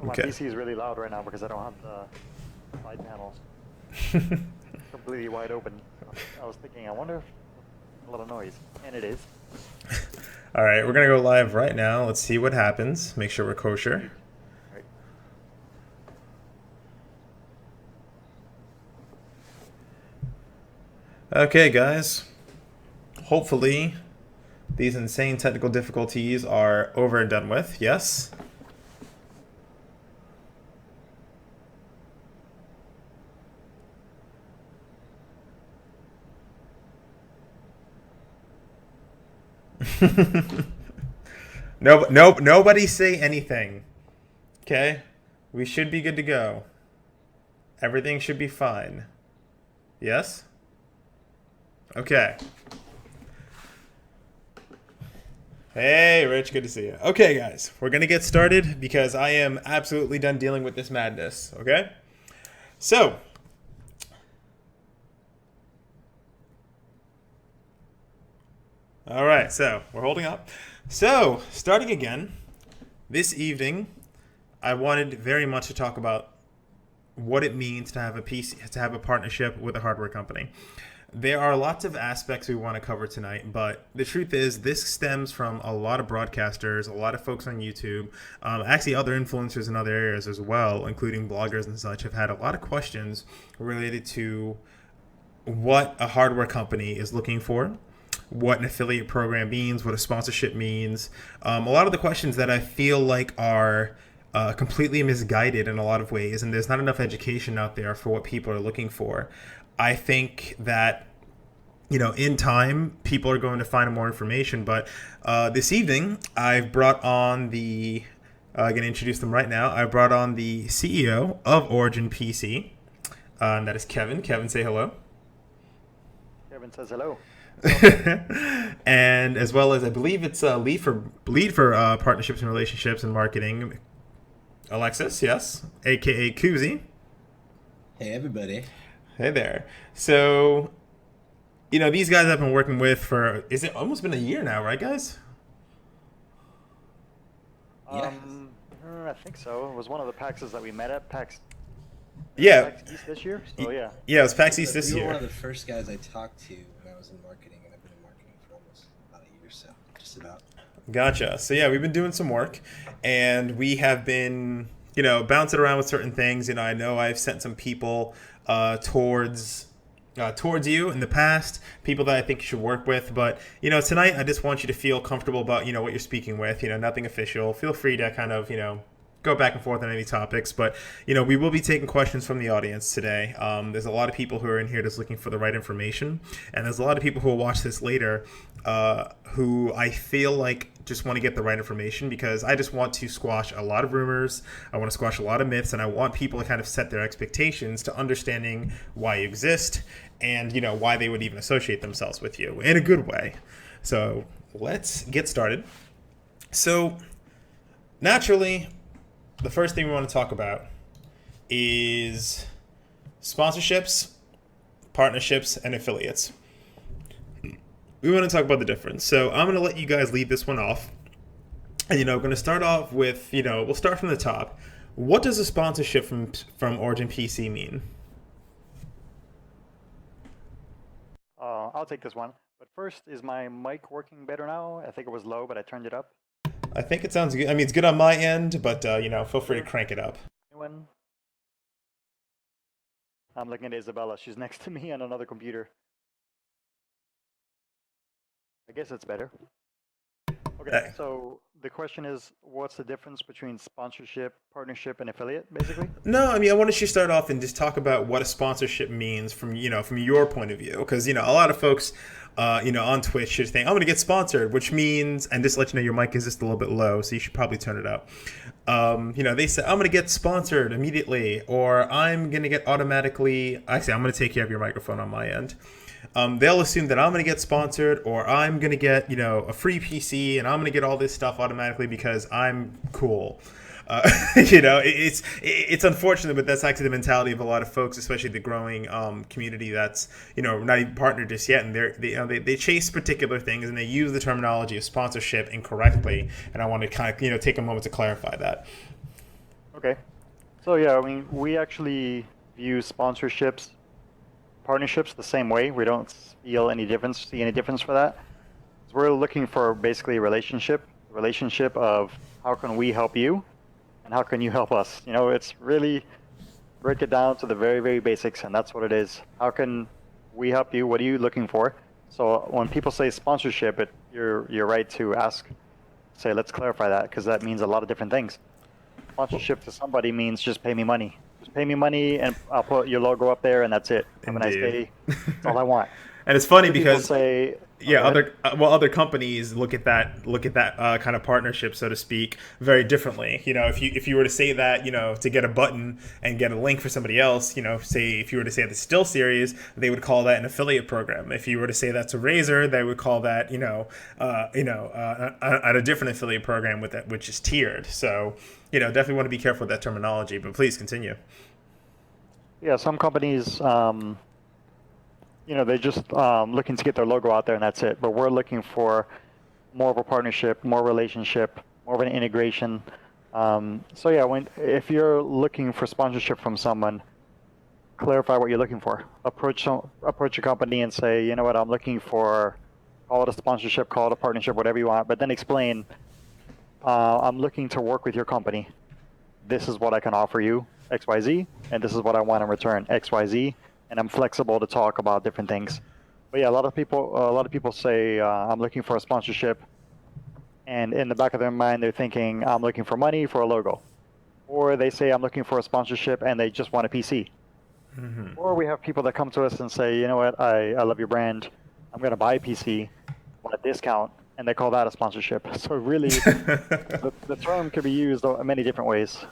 So my Okay. PC is really loud right now because I don't have the side panels completely wide open. So I was thinking, I wonder if a lot of noise, and it is. All right, we're gonna go live right now. Let's see what happens. Make sure we're kosher. Sweet. Right. Okay, guys. Hopefully, these insane technical difficulties are over and done with. Yes. No, nobody say anything. Okay, we should be good to go. Everything should be fine. Yes. Okay. Hey, Rich, good to see you. Okay, guys, we're gonna get started because I am absolutely done dealing with this madness. Okay. So, all right. So we're holding up. So, starting again this evening, I wanted very much to talk about what it means to have a PC, to have a partnership with a hardware company. There are lots of aspects we want to cover tonight, but the truth is, this stems from a lot of broadcasters, a lot of folks on YouTube, actually other influencers in other areas as well, including bloggers and such, have had a lot of questions related to what a hardware company is looking for, what an affiliate program means, what a sponsorship means. A lot of the questions that I feel like are completely misguided in a lot of ways, and there's not enough education out there for what people are looking for. I think that in time, people are going to find more information. But this evening, I've brought on the. I'm going to introduce them right now. I brought on the CEO of Origin PC, and that is Kevin. Kevin, say hello. Kevin says hello. And as well as I believe it's lead for partnerships and relationships and marketing, Alexis, yes, aka Kuzi. Hey, everybody. Hey there. So, these guys I've been working with for, is it almost been a year now, right, guys? Yeah. I think so. It was one of the PAXs that we met at Yeah. PAX East this year. So yeah. Yeah, it was PAX East this You were one year. of the first guys I talked to when I was in marketing, and I've been in marketing for almost about a year, so just about. Gotcha. So yeah, we've been doing some work, and we have been, bouncing around with certain things. I know I've sent some people towards you in the past, people that I think you should work with. But tonight I just want you to feel comfortable about what you're speaking with. Nothing official. Feel free to kind of go back and forth on any topics. But we will be taking questions from the audience today. There's a lot of people who are in here just looking for the right information, and there's a lot of people who will watch this later who I feel like just want to get the right information, because I just want to squash a lot of rumors. I want to squash a lot of myths, and I want people to kind of set their expectations to understanding why you exist and why they would even associate themselves with you in a good way. So let's get started. So naturally, the first thing we want to talk about is sponsorships, partnerships, and affiliates. We want to talk about the difference. So I'm going to let you guys lead this one off. And, we're going to start off with, we'll start from the top. What does a sponsorship from Origin PC mean? I'll take this one. But first, is my mic working better now? I think it was low, but I turned it up. I think it sounds good. I mean, it's good on my end, but, feel free to crank it up. Anyone? I'm looking at Isabella. She's next to me on another computer. I guess it's better. Okay, so the question is, what's the difference between sponsorship, partnership, and affiliate, basically? No, I mean, I wanted you to start off and just talk about what a sponsorship means from your point of view, because a lot of folks, on Twitch should think I'm going to get sponsored, which means, and just to let you know, your mic is just a little bit low, so you should probably turn it up. They say I'm going to get sponsored immediately, or I'm going to get automatically. Actually, I'm going to take care of your microphone on my end. They'll assume that I'm going to get sponsored, or I'm going to get, a free PC, and I'm going to get all this stuff automatically because I'm cool. It's unfortunate, but that's actually the mentality of a lot of folks, especially the growing community that's not even partnered just yet, and they chase particular things and they use the terminology of sponsorship incorrectly. And I want to kind of take a moment to clarify that. Okay. So yeah, I mean, we actually view sponsorships, partnerships the same way. We don't see any difference for that. So we're looking for basically a relationship of how can we help you and how can you help us? You know, it's really break it down to the very, very basics, and that's what it is. How can we help you? What are you looking for? So when people say sponsorship, you're right to ask, say, let's clarify that because that means a lot of different things. Sponsorship to somebody means just pay me money. Just pay me money, and I'll put your logo up there, and that's it. Have a nice Indeed. day. That's all I want. And it's funny Other people because say, oh, yeah, go ahead. other companies look at that kind of partnership, so to speak, very differently. You know, if you were to say that, you know, to get a button and get a link for somebody else, you know, say if you were to say the SteelSeries, they would call that an affiliate program. If you were to say that to Razer, they would call that, a different affiliate program with that, which is tiered. So, you know, definitely want to be careful with that terminology. But please continue. Yeah, some companies, they're just looking to get their logo out there, and that's it. But we're looking for more of a partnership, more relationship, more of an integration. So yeah, if you're looking for sponsorship from someone, clarify what you're looking for. Approach a company and say, you know what, I'm looking for, call it a sponsorship, call it a partnership, whatever you want. But then explain, I'm looking to work with your company. This is what I can offer you, XYZ, and this is what I want in return, XYZ, and I'm flexible to talk about different things. But yeah, a lot of people say I'm looking for a sponsorship, and in the back of their mind they're thinking I'm looking for money for a logo, or they say I'm looking for a sponsorship and they just want a PC. Or we have people that come to us and say, you know what, I love your brand, I'm going to buy a PC, want a discount, and they call that a sponsorship. So really, the term could be used in many different ways.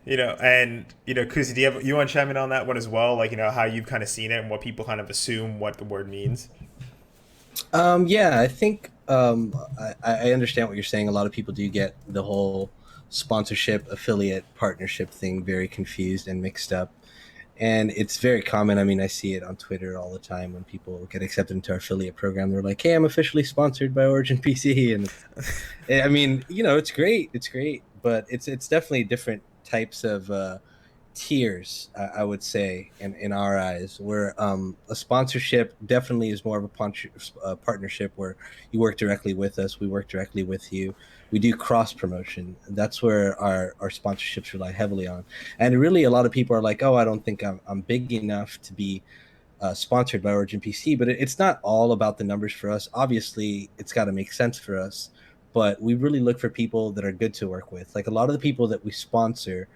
Kuzi, you want to chime in on that one as well? Like, you know, how you've kind of seen it and what people kind of assume what the word means. Yeah, I think I understand what you're saying. A lot of people do get the whole sponsorship, affiliate, partnership thing very confused and mixed up. And it's very common. I mean, I see it on Twitter all the time when people get accepted into our affiliate program. They're like, "Hey, I'm officially sponsored by Origin PC," and I mean, it's great. It's great, but it's definitely different types of tiers. I would say, in our eyes, where a sponsorship definitely is more of a partnership where you work directly with us, we work directly with you. We do cross promotion. That's where our sponsorships rely heavily on. And really, a lot of people are like, "Oh, I don't think I'm big enough to be sponsored by Origin PC," but it's not all about the numbers for us. Obviously, it's got to make sense for us, but we really look for people that are good to work with. Like a lot of the people that we sponsor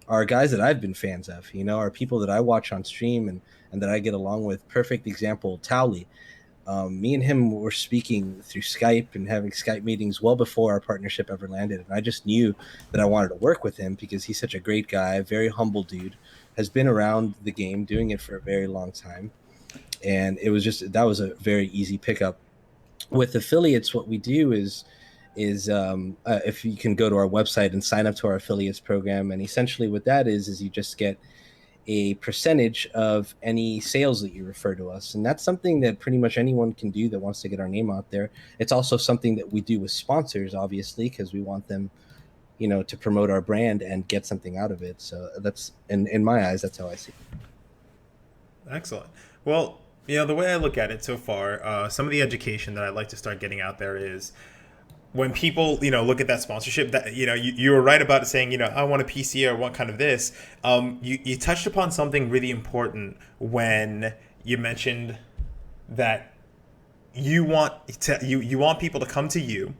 are guys that I've been fans of, are people that I watch on stream and that I get along with. Perfect example, Towley. Me and him were speaking through Skype and having Skype meetings well before our partnership ever landed. And I just knew that I wanted to work with him because he's such a great guy, very humble dude, has been around the game doing it for a very long time. And that was a very easy pickup. With affiliates, what we do is if you can go to our website and sign up to our affiliates program, and essentially what that is you just get a percentage of any sales that you refer to us, and that's something that pretty much anyone can do that wants to get our name out there. It's also something that we do with sponsors, obviously, because we want them to promote our brand and get something out of it. So that's in my eyes, that's how I see it. Excellent. Well, the way I look at it so far, some of the education that I'd like to start getting out there is when people, look at that sponsorship, that, you were right about saying, I want a PC or I want kind of this. You touched upon something really important when you mentioned that you want people to come to you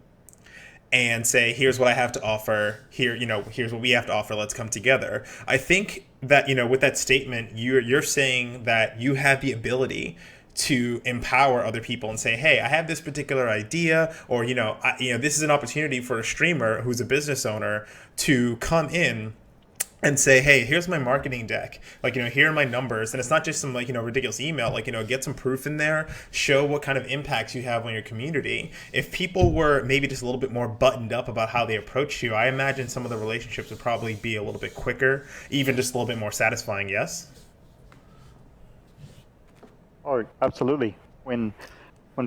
and say, here's what I have to offer. Here's what we have to offer. Let's come together. I think that, with that statement, you're saying that you have the ability to empower other people and say, hey, I have this particular idea, or, this is an opportunity for a streamer who's a business owner to come in and say, hey, here's my marketing deck. Like, here are my numbers. And it's not just some ridiculous email, get some proof in there, show what kind of impacts you have on your community. If people were maybe just a little bit more buttoned up about how they approach you, I imagine some of the relationships would probably be a little bit quicker, even just a little bit more satisfying. Yes? Oh, absolutely. When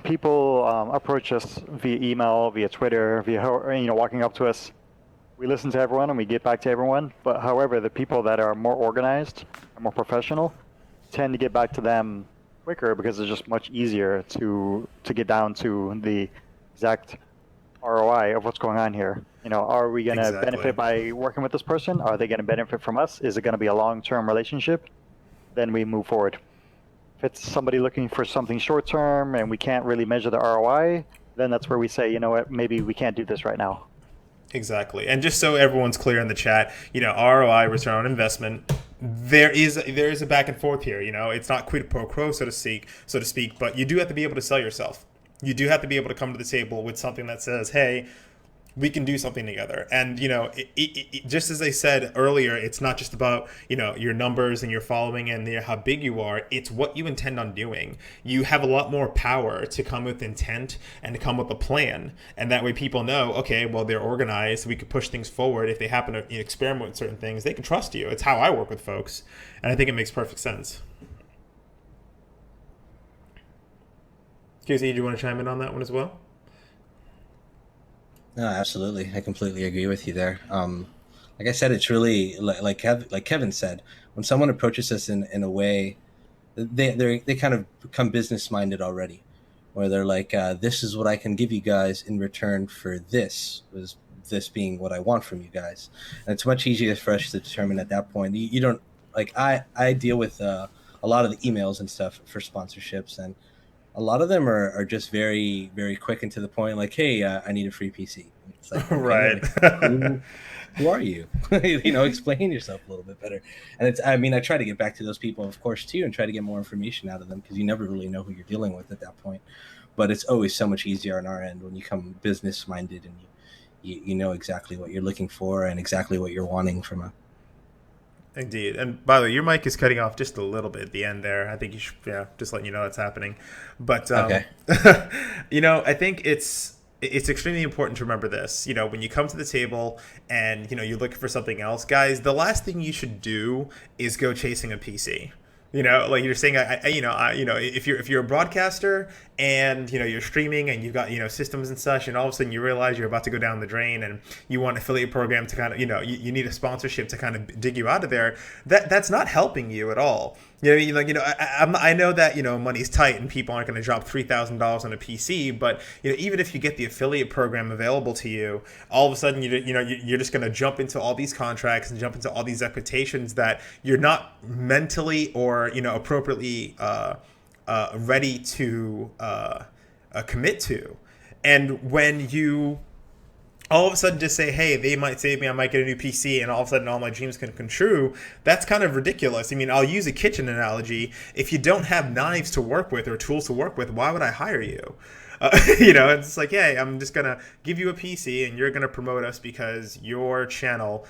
people approach us via email, via Twitter, via walking up to us, we listen to everyone and we get back to everyone. But however, the people that are more organized and more professional tend to get back to them quicker because it's just much easier to get down to the exact ROI of what's going on here. You know, are we going to Exactly. benefit by working with this person? Are they going to benefit from us? Is it going to be a long-term relationship? Then we move forward. If it's somebody looking for something short-term and we can't really measure the ROI, then that's where we say, you know what, maybe we can't do this right now. Exactly. And just so everyone's clear in the chat, ROI, return on investment, there is a back and forth here. It's not quid pro quo, so to speak, but you do have to be able to sell yourself. You do have to be able to come to the table with something that says, hey, we can do something together. And, just as I said earlier, it's not just about, your numbers and your following and how big you are. It's what you intend on doing. You have a lot more power to come with intent and to come with a plan. And that way people know, okay, well, they're organized. We could push things forward. If they happen to experiment with certain things, they can trust you. It's how I work with folks. And I think it makes perfect sense. Casey, do you want to chime in on that one as well? No, absolutely. I completely agree with you there. Like I said, it's really like Kevin said, when someone approaches us in a way, they kind of become business minded already, where they're like, this is what I can give you guys in return for this being what I want from you guys. And it's much easier for us to determine at that point. You don't like I deal with a lot of the emails and stuff for sponsorships, and a lot of them are just very, very quick and to the point, like, hey, I need a free PC. It's like, okay, Right. like, who are you? Explain yourself a little bit better. And I try to get back to those people, of course, too, and try to get more information out of them, because you never really know who you're dealing with at that point. But it's always so much easier on our end when you come business minded and you know exactly what you're looking for and exactly what you're wanting from a. Indeed. And by the way, your mic is cutting off just a little bit at the end there. I think you should, just letting you know that's happening. But, Okay. I think it's extremely important to remember this. When you come to the table and, you're looking for something else, guys, the last thing you should do is go chasing a PC. Like you're saying, if you're a broadcaster and you're streaming and you've got systems and such, and all of a sudden you realize you're about to go down the drain and you want an affiliate program to kind of you need a sponsorship to kind of dig you out of there. That's not helping you at all. I know that money's tight and people aren't going to drop $3,000 on a PC, but even if you get the affiliate program available to you, all of a sudden you're just going to jump into all these contracts and jump into all these expectations that you're not mentally or appropriately ready to commit to. And when you all of a sudden just say, hey, they might save me, I might get a new PC, and all of a sudden all my dreams can come true, that's kind of ridiculous. I mean, I'll use a kitchen analogy. If you don't have knives to work with or tools to work with, why would I hire you? It's like, hey, I'm just going to give you a PC and you're going to promote us because your channel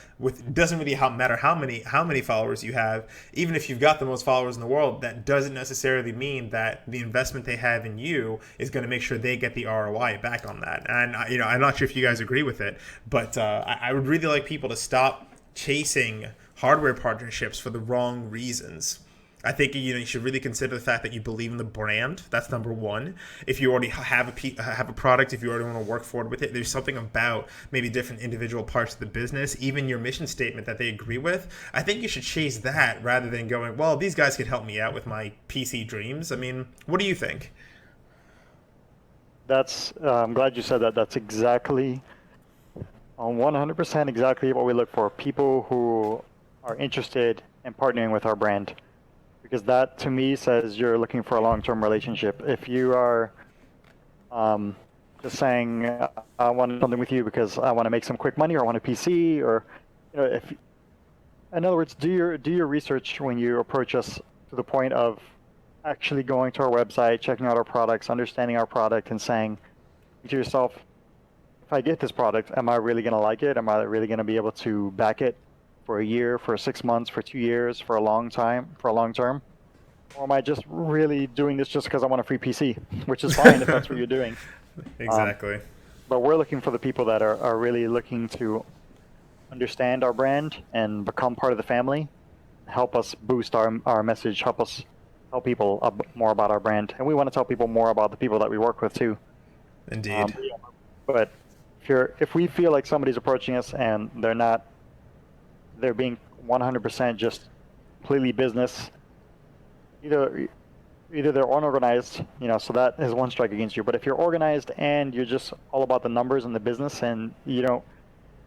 doesn't really matter how many followers you have. Even if you've got the most followers in the world, that doesn't necessarily mean that the investment they have in you is going to make sure they get the ROI back on that. And, I'm not sure if you guys agree with it, but I would really like people to stop chasing hardware partnerships for the wrong reasons. I think you should really consider the fact that you believe in the brand. That's number one. If you already have a product, if you already want to work forward with it, there's something about maybe different individual parts of the business, even your mission statement that they agree with. I think you should chase that rather than going, well, these guys could help me out with my PC dreams. I mean, what do you think? I'm glad you said that. That's exactly, 100% exactly what we look for. People who are interested in partnering with our brand. Because that, to me, says you're looking for a long-term relationship. If you are just saying, I want something with you because I want to make some quick money, or I want a PC, or, in other words, do your research when you approach us to the point of actually going to our website, checking out our products, understanding our product, and saying to yourself, if I get this product, am I really going to like it? Am I really going to be able to back it for a year, for 6 months, for 2 years, for a long term? Or am I just really doing this just because I want a free PC, which is fine if that's what you're doing. Exactly. But we're looking for the people that are really looking to understand our brand and become part of the family, help us boost our message, help people more about our brand. And we want to tell people more about the people that we work with too. Indeed. But if we feel like somebody's approaching us and they're being 100% just completely business, either they're unorganized, so that is one strike against you. But if you're organized and you're just all about the numbers and the business, and you don't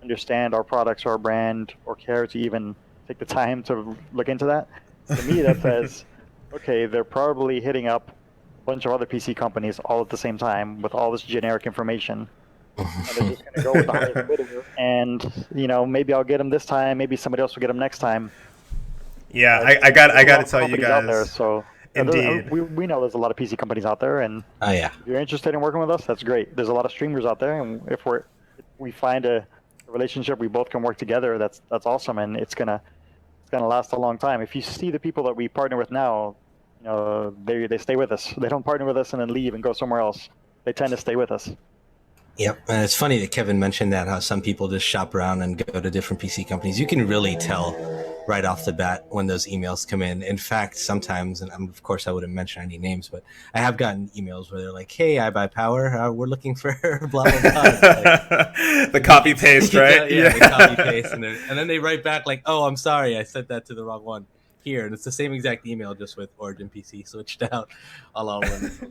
understand our products or our brand or care to even take the time to look into that, to me that says, okay, they're probably hitting up a bunch of other PC companies all at the same time with all this generic information. And they're just going to go with the highest bidder. And, maybe I'll get them this time. Maybe somebody else will get them next time. Yeah, But I got to there's a tell lot of you companies out there, guys. so Indeed. we know there's a lot of PC companies out there, and Oh yeah. if you're interested in working with us, that's great. There's a lot of streamers out there, and if we find a relationship, we both can work together. That's awesome, and it's gonna last a long time. If you see the people that we partner with now, they stay with us. They don't partner with us and then leave and go somewhere else. They tend to stay with us. Yep, and it's funny that Kevin mentioned that, how some people just shop around and go to different PC companies. You can really tell right off the bat when those emails come in. In fact, sometimes, and of course I wouldn't mention any names, but I have gotten emails where they're like, "Hey, I buy power. We're looking for blah blah blah." Like, the copy paste, right? yeah, the copy paste, and then they write back like, "Oh, I'm sorry, I sent that to the wrong one." Here, and it's the same exact email, just with Origin PC switched out. All wonderful.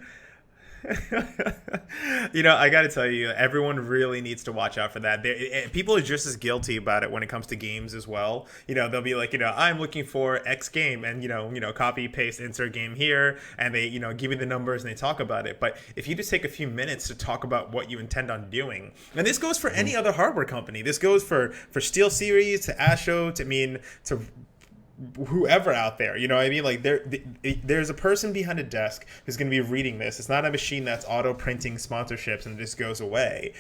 I got to tell you, everyone really needs to watch out for that. People are just as guilty about it when it comes to games as well. They'll be like, I'm looking for X game, and copy paste insert game here, and they give you the numbers and they talk about it. But if you just take a few minutes to talk about what you intend on doing, and this goes for any other hardware company, this goes for SteelSeries to Astro to whoever out there, like there's a person behind a desk who's going to be reading this. It's not a machine that's auto printing sponsorships and it just goes away.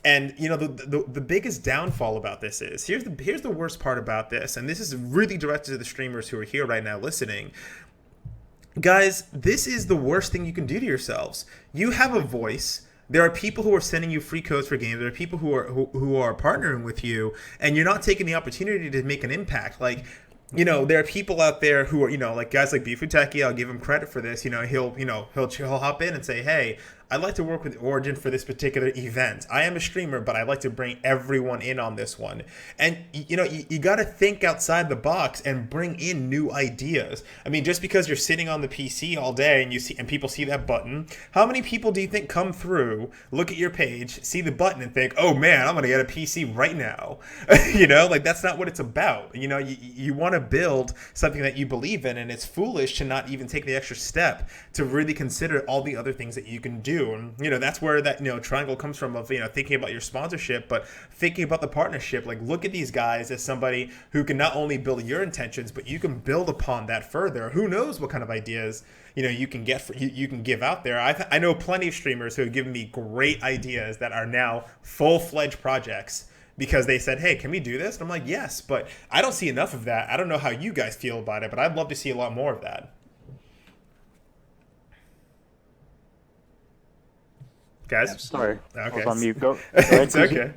And the biggest downfall about this is here's the worst part about this, and this is really directed to the streamers who are here right now listening. Guys, this is the worst thing you can do to yourselves. You have a voice. There are people who are sending you free codes for games. There are people who are partnering with you, and you're not taking the opportunity to make an impact. Like, there are people out there who are, like guys like Bifuteki. I'll give him credit for this. He'll hop in and say, "Hey, I'd like to work with Origin for this particular event. I am a streamer, but I'd like to bring everyone in on this one." And you got to think outside the box and bring in new ideas. I mean, just because you're sitting on the PC all day and people see that button, how many people do you think come through, look at your page, see the button, and think, "Oh man, I'm gonna get a PC right now"? Like that's not what it's about. You want to build something that you believe in, and it's foolish to not even take the extra step to really consider all the other things that you can do. And that's where that triangle comes from, of thinking about your sponsorship, but thinking about the partnership. Like, look at these guys as somebody who can not only build your intentions, but you can build upon that further. Who knows what kind of ideas you can get you can give out there. I know plenty of streamers who have given me great ideas that are now full-fledged projects because they said, "Hey, can we do this?" And I'm like, "Yes," but I don't see enough of that. I don't know how you guys feel about it, but I'd love to see a lot more of that. Guys? Yeah, sorry. Okay. I was on mute. Go ahead, It's okay.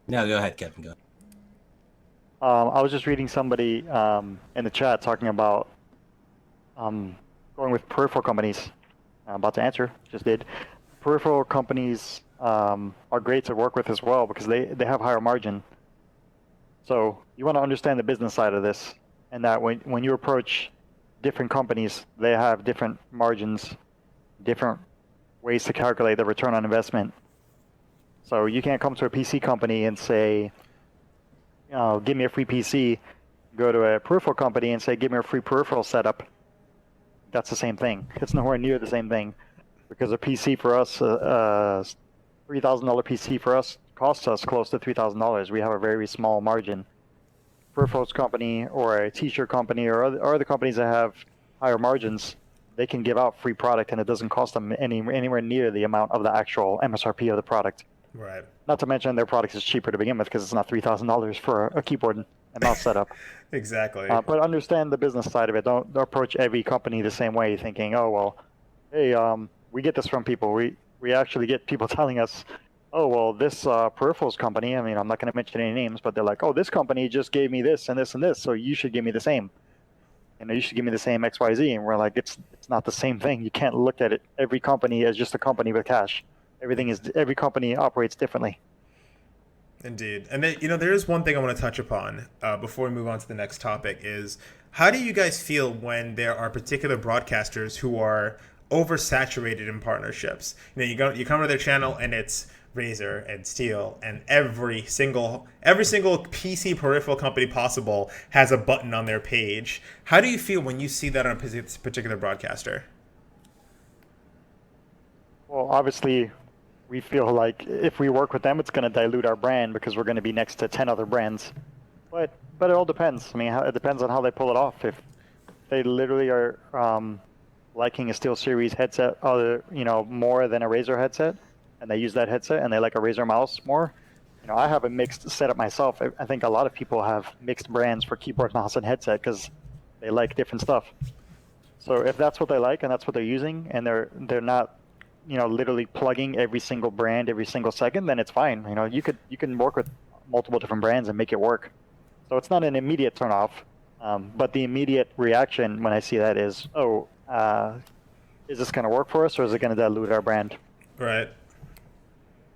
No, go ahead, Kevin. Go. I was just reading somebody in the chat talking about going with peripheral companies. I'm about to answer, just did. Peripheral companies are great to work with as well because they have higher margin. So you want to understand the business side of this, and that when you approach different companies, they have different margins, different ways to calculate the return on investment. So you can't come to a PC company and say, "Give me a free PC." Go to a peripheral company and say, "Give me a free peripheral setup." That's the same thing. It's nowhere near the same thing, because a PC for us, $3,000 PC for us costs us close to $3,000. We have a very small margin. Peripherals company or a t-shirt company or other companies that have higher margins, they can give out free product and it doesn't cost them anywhere near the amount of the actual MSRP of the product. Right. Not to mention their product is cheaper to begin with because it's not $3,000 for a keyboard and mouse setup. Exactly. But understand the business side of it. Don't approach every company the same way, thinking, "Oh well, hey, we get this from people. We actually get people telling us, oh well, this peripherals company. I mean, I'm not going to mention any names, but they're like, oh, this company just gave me this and this and this, so you should give me the same. You should give me the same XYZ." And we're like, it's not the same thing. You can't look at it every company as just a company with cash. Every company operates differently. Indeed. And then, there is one thing I want to touch upon before we move on to the next topic is how do you guys feel when there are particular broadcasters who are oversaturated in partnerships? You come to their channel and it's Razer and Steel and every single PC peripheral company possible has a button on their page. How do you feel when you see that on a particular broadcaster? Well, obviously, we feel like if we work with them, it's going to dilute our brand because we're going to be next to 10 other brands. But it all depends. I mean, it depends on how they pull it off. If they literally are liking a SteelSeries headset, more than a Razer headset, and they use that headset, and they like a Razer mouse more. I have a mixed setup myself. I think a lot of people have mixed brands for keyboard, mouse, and headset because they like different stuff. So if that's what they like and that's what they're using, and they're not, literally plugging every single brand every single second, then it's fine. You can work with multiple different brands and make it work. So it's not an immediate turn off, but the immediate reaction when I see that is, is this going to work for us, or is it going to dilute our brand? Right.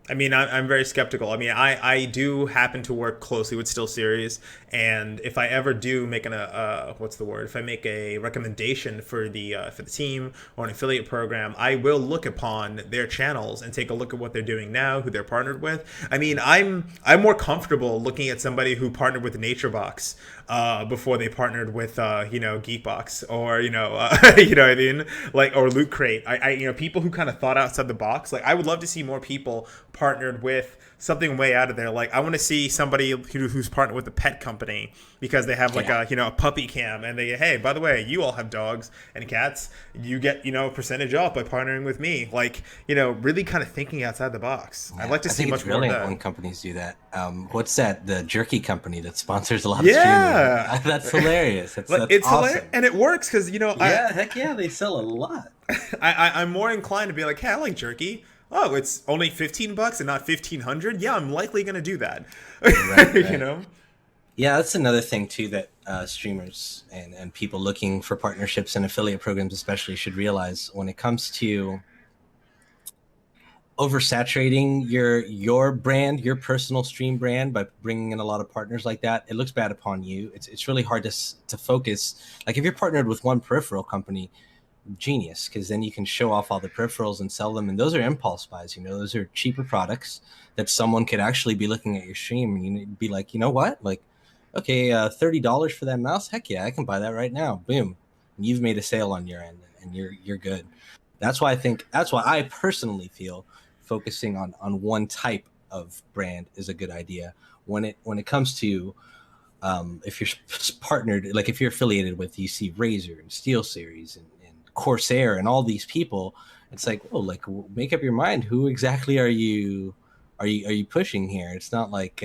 I mean, I'm very skeptical. I mean, I do happen to work closely with SteelSeries, and if I ever do make if I make a recommendation for the team or an affiliate program, I will look upon their channels and take a look at what they're doing now, who they're partnered with. I mean, I'm more comfortable looking at somebody who partnered with NatureBox before they partnered with Geekbox or you know what I mean, like, or Loot Crate. I people who kind of thought outside the box. Like, I would love to see more people partnered with something way out of there. Like, I want to see somebody who's partnered with a pet company because they have like a puppy cam, and they, hey, by the way, you all have dogs and cats, you get a percentage off by partnering with me. Like, really kind of thinking outside the box. Yeah, I'd like to see much more of that. When companies do that. What's that? The jerky company that sponsors a lot of streamers. That's hilarious. It's awesome. Hilarious, and it works because heck yeah, they sell a lot. I'm more inclined to be like, hey, I like jerky. Oh, it's only $15 and not $1,500. Yeah, I'm likely going to do that. Right. Yeah, that's another thing too that streamers and people looking for partnerships and affiliate programs especially should realize when it comes to oversaturating your brand, your personal stream brand, by bringing in a lot of partners like that. It looks bad upon you. It's really hard to focus. Like, if you're partnered with one peripheral company, genius, because then you can show off all the peripherals and sell them, and those are impulse buys. Those are cheaper products that someone could actually be looking at your stream and you'd be like, you know what, like, okay, $30 for that mouse, heck yeah, I can buy that right now. Boom, and you've made a sale on your end, and you're good. That's why I personally feel focusing on one type of brand is a good idea when it comes to if you're partnered, like if you're affiliated with, you see Razer and SteelSeries and Corsair and all these people. It's like, oh, like, make up your mind. Who exactly are you pushing here? It's not like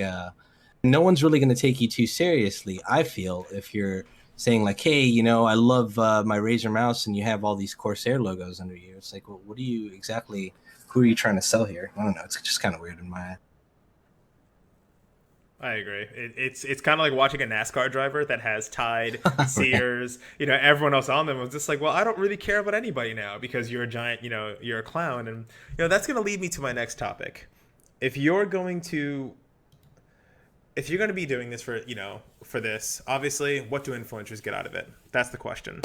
no one's really going to take you too seriously, I feel, if you're saying like, hey, I love my Razer mouse, and you have all these Corsair logos under you. It's like, well, who are you trying to sell here? I don't know. It's just kind of weird in my eye. I agree. It's kind of like watching a NASCAR driver that has Tide, Sears, everyone else on them. It's just like, well, I don't really care about anybody now because you're a giant, you're a clown. And, that's going to lead me to my next topic. If you're going to be doing this for this, obviously, what do influencers get out of it? That's the question.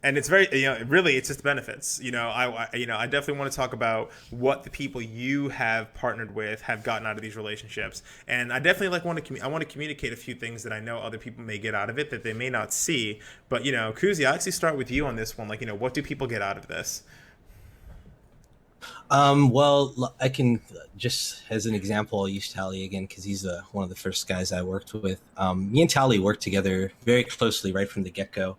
And it's very, really, it's just benefits. I definitely want to talk about what the people you have partnered with have gotten out of these relationships. And I definitely I want to communicate a few things that I know other people may get out of it that they may not see. But, Kuzi, I'll actually start with you on this one. Like, what do people get out of this? Well, I can just, as an example, I'll use Tally again because he's one of the first guys I worked with. Me and Tally worked together very closely right from the get-go.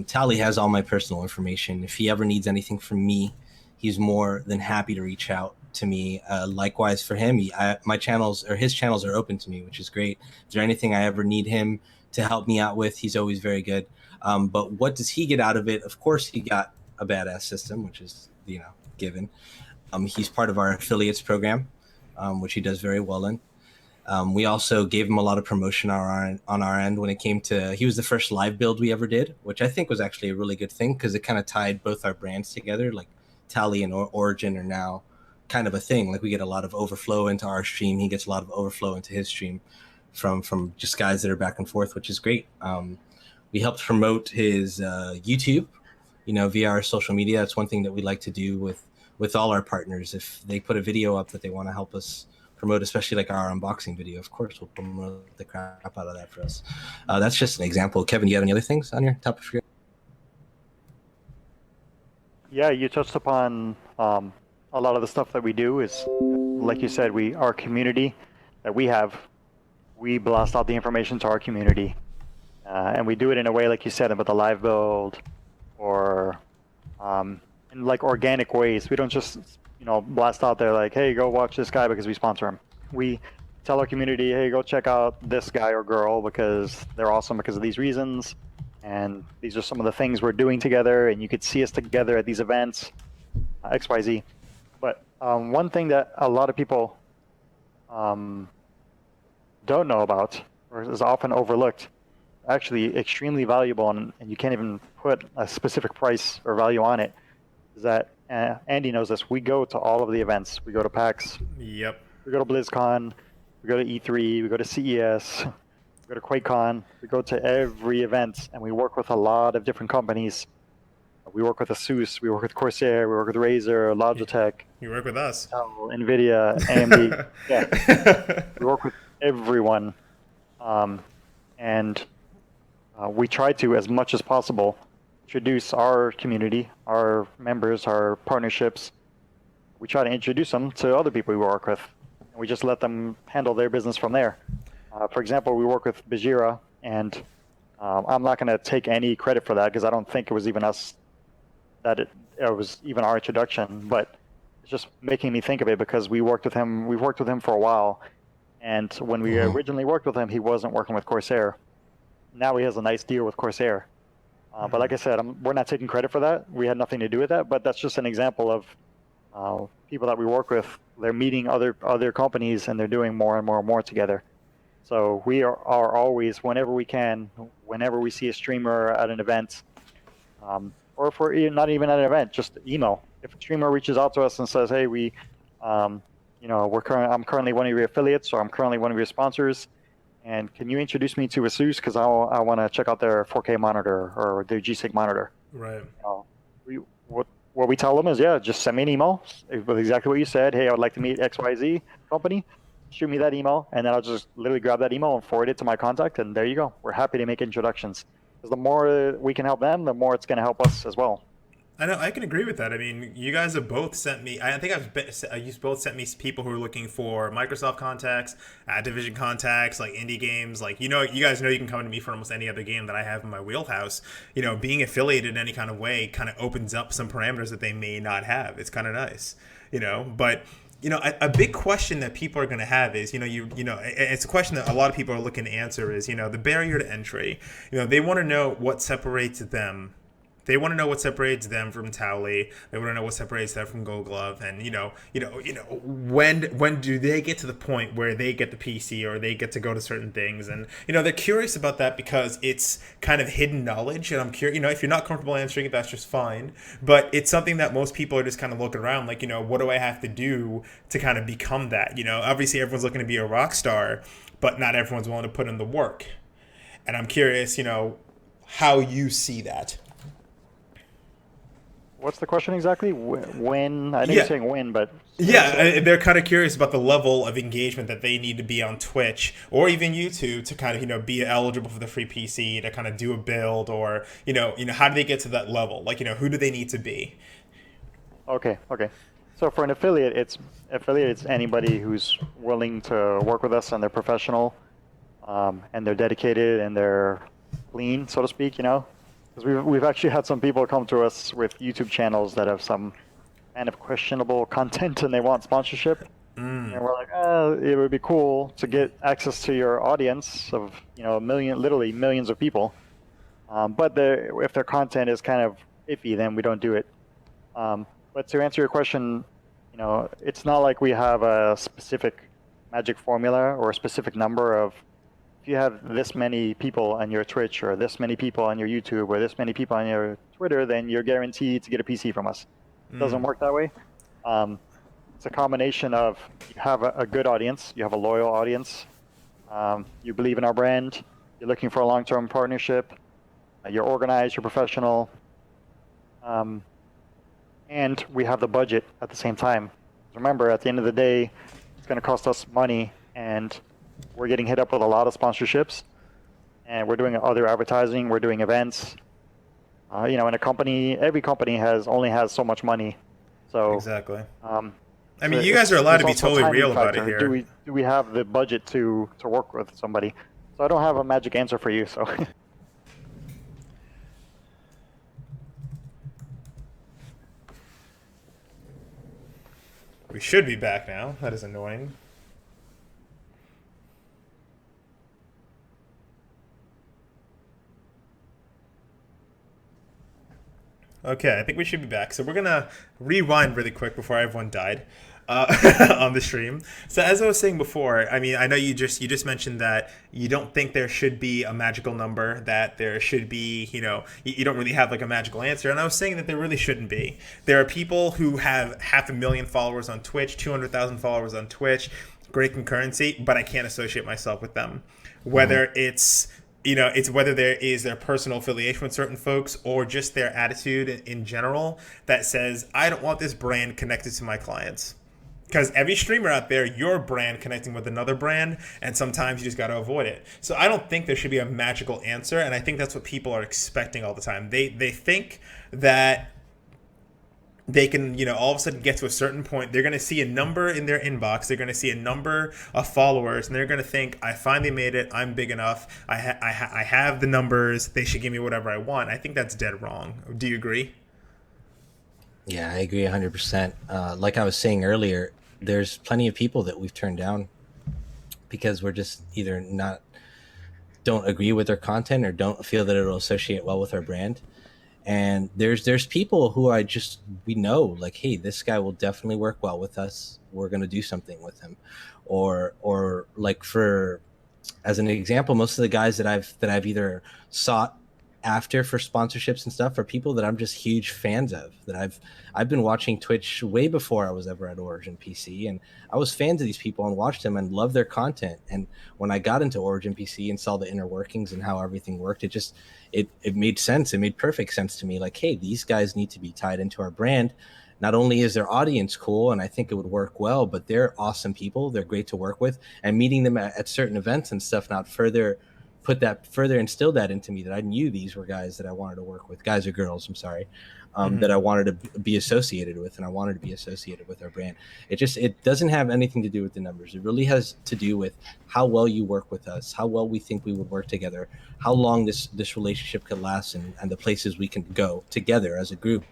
Tally has all my personal information. If he ever needs anything from me, he's more than happy to reach out to me. Likewise for him, my channels or his channels are open to me, which is great. Is there anything I ever need him to help me out with? He's always very good. But what does he get out of it? Of course, he got a badass system, which is, given. He's part of our affiliates program, which he does very well in. We also gave him a lot of promotion on our end when it came to, he was the first live build we ever did, which I think was actually a really good thing because it kind of tied both our brands together. Like Tally and Origin are now kind of a thing. Like we get a lot of overflow into our stream. He gets a lot of overflow into his stream from just guys that are back and forth, which is great. We helped promote his YouTube, via our social media. That's one thing that we like to do with all our partners. If they put a video up that they want to help us promote, especially like our unboxing video, of course we'll promote the crap out of that for us. That's just an example. Kevin, do you have any other things on your top of your? Yeah, you touched upon a lot of the stuff that we do is, like you said, our community that we blast out the information to our community, and we do it in a way, like you said, with a live build, or in like organic ways. We don't just blast out there like, hey, go watch this guy because we sponsor him. We tell our community, hey, go check out this guy or girl because they're awesome because of these reasons. And these are some of the things we're doing together, and you could see us together at these events, XYZ. But one thing that a lot of people don't know about, or is often overlooked, actually extremely valuable, and you can't even put a specific price or value on it, is that Andy knows this. We go to all of the events. We go to PAX. Yep. We go to BlizzCon. We go to E3. We go to CES. We go to QuakeCon. We go to every event, and we work with a lot of different companies. We work with Asus. We work with Corsair. We work with Razer, Logitech. You work with us. Intel, NVIDIA, AMD. Yeah. We work with everyone. And we try to, as much as possible, introduce our community, our members, our partnerships. We try to introduce them to other people we work with. And we just let them handle their business from there. For example, we work with Bajira, and I'm not going to take any credit for that because I don't think it was even us that it was even our introduction, but it's just making me think of it because we've worked with him for a while, and when we originally worked with him, he wasn't working with Corsair. Now he has a nice deal with Corsair. But like I said, we're not taking credit for that. We had nothing to do with that, but that's just an example of people that we work with. They're meeting other companies, and they're doing more and more and more together. So we are always, whenever we can, whenever we see a streamer at an event, or if we're not even at an event, just email. If a streamer reaches out to us and says, "Hey, I'm currently one of your affiliates, or I'm currently one of your sponsors, and can you introduce me to Asus because I want to check out their 4K monitor or their G-Sync monitor." Right. What we tell them is, yeah, just send me an email with exactly what you said. Hey, I would like to meet XYZ company. Shoot me that email, and then I'll just literally grab that email and forward it to my contact, and there you go. We're happy to make introductions. Because the more we can help them, the more it's going to help us as well. I know, I can agree with that. I mean, you guys have both sent me, I think you've both sent me people who are looking for Microsoft contacts, Activision contacts, like indie games. Like, you guys know you can come to me for almost any other game that I have in my wheelhouse. Being affiliated in any kind of way kind of opens up some parameters that they may not have. It's kind of nice, but a big question that people are going to have is, it's a question that a lot of people are looking to answer is, the barrier to entry. They want to know what separates them. They want to know what separates them from Towley. They want to know what separates them from Gold Glove. And, when do they get to the point where they get the PC or they get to go to certain things? And, they're curious about that because it's kind of hidden knowledge. And I'm curious, if you're not comfortable answering it, that's just fine. But it's something that most people are just kind of looking around like, what do I have to do to kind of become that? Obviously everyone's looking to be a rock star, but not everyone's willing to put in the work. And I'm curious, how you see that. What's the question exactly? When? I know you're saying when, but... Yeah, they're kind of curious about the level of engagement that they need to be on Twitch or even YouTube to kind of, be eligible for the free PC, to kind of do a build, or, how do they get to that level? Like, who do they need to be? Okay. So for an affiliate, it's anybody who's willing to work with us and they're professional, and they're dedicated and they're clean, so to speak, Because we've actually had some people come to us with YouTube channels that have some kind of questionable content and they want sponsorship. And we're like, it would be cool to get access to your audience of, literally millions of people. But if their content is kind of iffy, then we don't do it. But to answer your question, it's not like we have a specific magic formula or a specific number of, if you have this many people on your Twitch or this many people on your YouTube or this many people on your Twitter, then you're guaranteed to get a PC from us. It doesn't work that way. it's a combination of you have a good audience, you have a loyal audience, you believe in our brand, you're looking for a long-term partnership, you're organized, you're professional, and we have the budget at the same time. Remember, at the end of the day, it's going to cost us money, and we're getting hit up with a lot of sponsorships, and we're doing other advertising, we're doing events. In a company, every company only has so much money. So Exactly. So you guys are allowed to be also a totally timing real about it factor. here. Do we have the budget to work with somebody? So I don't have a magic answer for you. So We should be back now. That is annoying. Okay, I think we should be back. So we're gonna rewind really quick before everyone died on the stream. So as I was saying before, I know you just mentioned that you don't think there should be a magical number, that there should be, you don't really have like a magical answer. And I was saying that there really shouldn't be. There are people who have 500,000 followers on Twitch, 200,000 followers on Twitch, great concurrency, but I can't associate myself with them. Whether it's whether there is their personal affiliation with certain folks or just their attitude in general that says, I don't want this brand connected to my clients. Because every streamer out there, your brand connecting with another brand, and sometimes you just got to avoid it. So I don't think there should be a magical answer, and I think that's what people are expecting all the time. They think that they can, all of a sudden get to a certain point. They're going to see a number in their inbox. They're going to see a number of followers, and they're going to think, I finally made it. I'm big enough. I have the numbers. They should give me whatever I want. I think that's dead wrong. Do you agree? Yeah, I agree 100%. Like I was saying earlier, there's plenty of people that we've turned down because we're just either don't agree with their content or don't feel that it'll associate well with our brand. And there's people who we know, like, hey, this guy will definitely work well with us. We're going to do something with him. Or like, as an example, most of the guys that I've either sought after for sponsorships and stuff are people that I'm just huge fans of, that I've been watching Twitch way before I was ever at Origin PC, and I was fans of these people and watched them and loved their content. And when I got into Origin PC and saw the inner workings and how everything worked, it made sense. It made perfect sense to me. Like, hey, these guys need to be tied into our brand. Not only is their audience cool, and I think it would work well, but they're awesome people. They're great to work with, and meeting them at certain events and stuff instilled that into me, that I knew these were guys that I wanted to work with, guys or girls, I'm sorry, that I wanted to be associated with, and I wanted to be associated with our brand. It doesn't have anything to do with the numbers. It really has to do with how well you work with us, how well we think we would work together, how long this relationship could last, and the places we can go together as a group.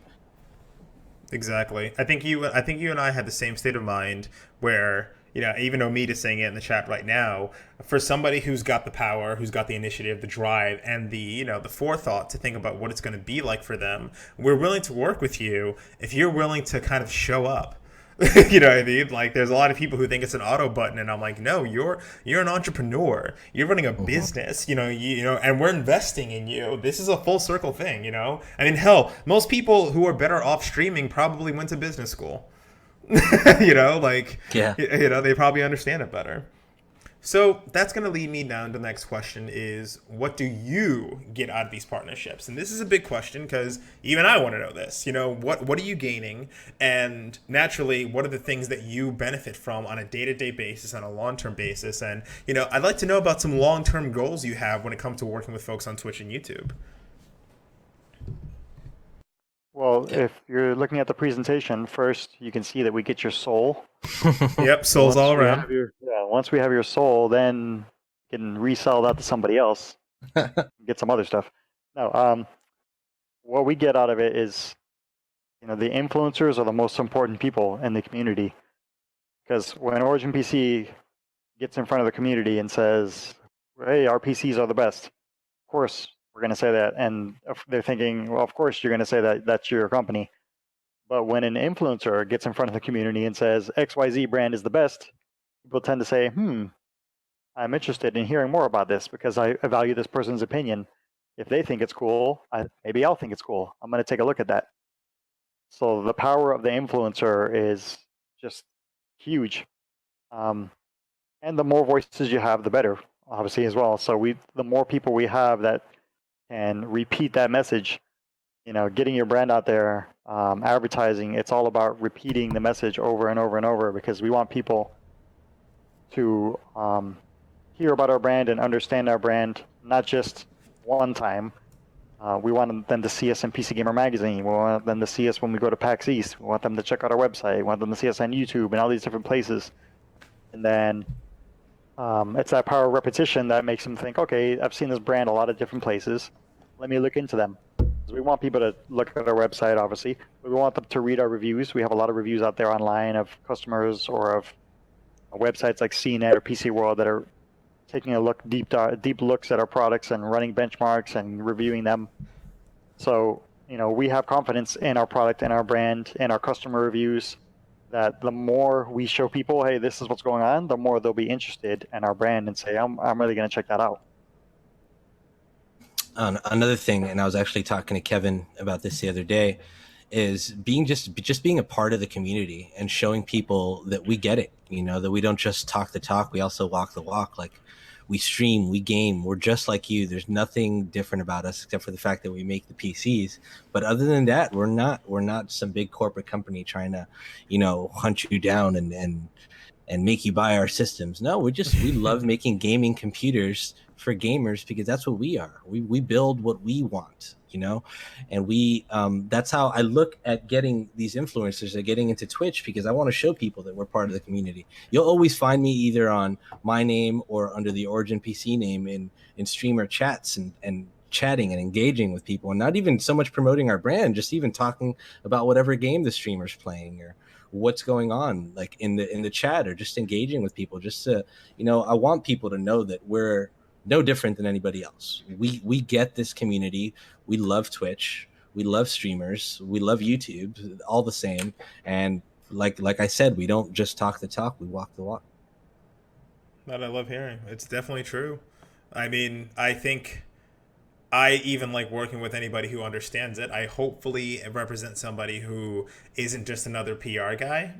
Exactly. I think you and I had the same state of mind where, even though Meat is saying it in the chat right now, for somebody who's got the power, who's got the initiative, the drive, and the forethought to think about what it's going to be like for them, we're willing to work with you if you're willing to kind of show up. You know what I mean? Like, there's a lot of people who think it's an auto button, and I'm like, no, you're an entrepreneur. You're running a business, and we're investing in you. This is a full circle thing, I mean, hell, most people who are better off streaming probably went to business school. Yeah. They probably understand it better. So that's going to lead me down to the next question is, what do you get out of these partnerships? And this is a big question because even I want to know this. What are you gaining? And naturally, what are the things that you benefit from on a day-to-day basis, on a long-term basis? And, I'd like to know about some long-term goals you have when it comes to working with folks on Twitch and YouTube. Well, if you're looking at the presentation, first you can see that we get your soul. Yep, souls all around. Once we have your soul, then you can resell that to somebody else, get some other stuff. No, what we get out of it is, the influencers are the most important people in the community. Because when Origin PC gets in front of the community and says, hey, our PCs are the best, of course we're going to say that. And they're thinking, well, of course you're going to say that, that's your company. But when an influencer gets in front of the community and says XYZ brand is the best, people tend to say, I'm interested in hearing more about this because I value this person's opinion. If they think it's cool, maybe I'll think it's cool. I'm going to take a look at that. So the power of the influencer is just huge. And the more voices you have, the better, obviously, as well. So the more people we have that can repeat that message, getting your brand out there, advertising, it's all about repeating the message over and over and over, because we want people to hear about our brand and understand our brand, not just one time. We want them to see us in PC Gamer Magazine. We want them to see us when we go to PAX East. We want them to check out our website. We want them to see us on YouTube and all these different places. And then it's that power of repetition that makes them think, okay, I've seen this brand a lot of different places. Let me look into them. So we want people to look at our website, obviously. We want them to read our reviews. We have a lot of reviews out there online of customers or of websites like CNET or PC World that are taking a look, deep looks at our products and running benchmarks and reviewing them. So, we have confidence in our product and our brand and our customer reviews, that the more we show people, hey, this is what's going on, the more they'll be interested in our brand and say, I'm really going to check that out. Another thing, and I was actually talking to Kevin about this the other day, is being being a part of the community and showing people that we get it, that we don't just talk the talk, we also walk the walk. Like, we stream, we game, we're just like you. There's nothing different about us except for the fact that we make the PCs. But other than that, we're not some big corporate company trying to, hunt you down and make you buy our systems. No, we love making gaming computers for gamers, because that's what we are. We build what we want, and we that's how I look at getting these influencers and getting into Twitch, because I want to show people that we're part of the community. You'll always find me either on my name or under the Origin PC name in streamer chats and chatting and engaging with people, and not even so much promoting our brand, just even talking about whatever game the streamer's playing or what's going on, like in the chat, or just engaging with people, just to, I want people to know that we're no different than anybody else. We get this community. We love Twitch. We love streamers. We love YouTube, all the same. And like I said, we don't just talk the talk, we walk the walk. That I love hearing. It's definitely true. I mean, I think I even like working with anybody who understands it. I hopefully represent somebody who isn't just another PR guy,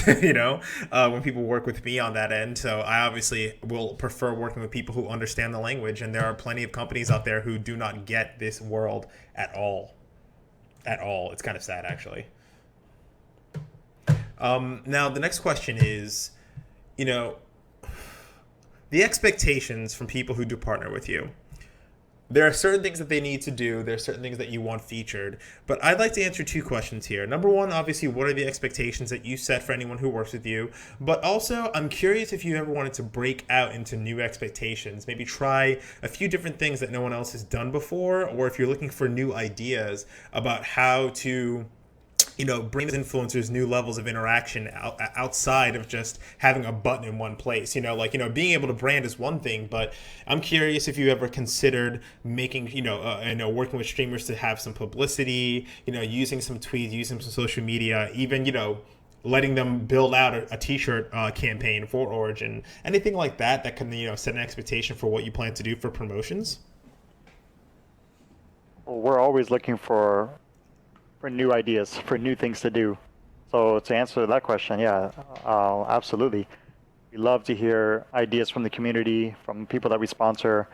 when people work with me on that end. So I obviously will prefer working with people who understand the language. And there are plenty of companies out there who do not get this world at all. At all. It's kind of sad, actually. Now, the next question is, the expectations from people who do partner with you. There are certain things that they need to do. There are certain things that you want featured. But I'd like to answer two questions here. Number one, obviously, what are the expectations that you set for anyone who works with you? But also, I'm curious if you ever wanted to break out into new expectations, maybe try a few different things that no one else has done before, or if you're looking for new ideas about how to bring influencers new levels of interaction outside of just having a button in one place. Being able to brand is one thing, but I'm curious if you ever considered making, working with streamers to have some publicity, using some tweets, using some social media, even, letting them build out a t-shirt campaign for Origin, anything like that can, set an expectation for what you plan to do for promotions. Well, we're always looking for new ideas, for new things to do. So to answer that question, yeah, absolutely. We love to hear ideas from the community, from people that we sponsor,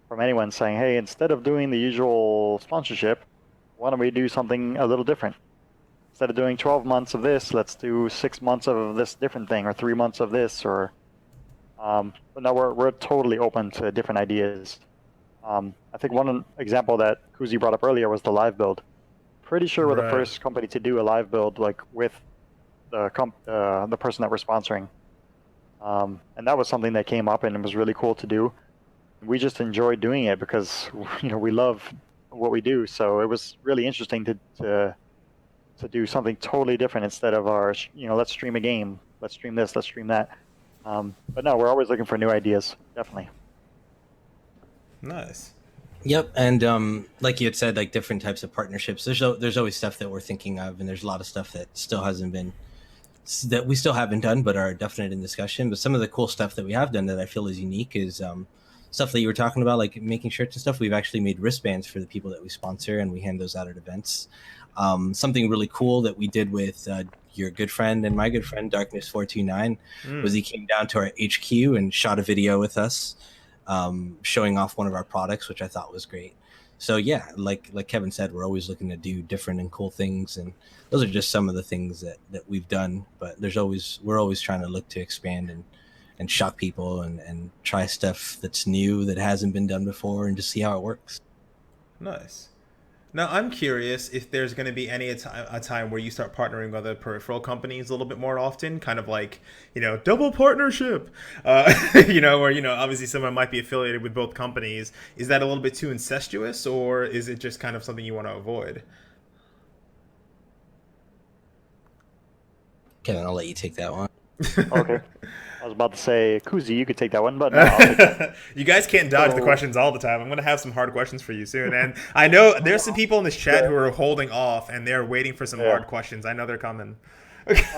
from anyone saying, hey, instead of doing the usual sponsorship, why don't we do something a little different? Instead of doing 12 months of this, let's do 6 months of this different thing, or 3 months of this, or but no, we're totally open to different ideas. I think one example that Kuzi brought up earlier was the live build. Pretty sure we're the first company to do a live build, like with the person that we're sponsoring, and that was something that came up and it was really cool to do. We just enjoyed doing it because we love what we do. So it was really interesting to do something totally different instead of our let's stream a game, let's stream this, let's stream that. But no, we're always looking for new ideas, definitely. Nice. Yep, and like you had said, like different types of partnerships. There's always stuff that we're thinking of, and there's a lot of stuff that we still haven't done, but are definite in discussion. But some of the cool stuff that we have done that I feel is unique is stuff that you were talking about, like making shirts and stuff, we've actually made wristbands for the people that we sponsor, and we hand those out at events. Something really cool that we did with your good friend and my good friend Darkness429 was he came down to our HQ and shot a video with us, showing off one of our products, which I thought was great. So yeah, like Kevin said, we're always looking to do different and cool things, and those are just some of the things that we've done. But we're always trying to look to expand and shock people and try stuff that's new that hasn't been done before, and just see how it works. Nice. Now, I'm curious if there's going to be a time where you start partnering with other peripheral companies a little bit more often, kind of like, double partnership, where, obviously someone might be affiliated with both companies. Is that a little bit too incestuous, or is it just kind of something you want to avoid? Kevin, I'll let you take that one. Okay. I was about to say, Kuzi, you could take that one, but no, I'll take it. You guys can't dodge the questions all the time. I'm going to have some hard questions for you soon. And I know there's some people in this chat who are holding off, and they're waiting for some hard questions. I know they're coming.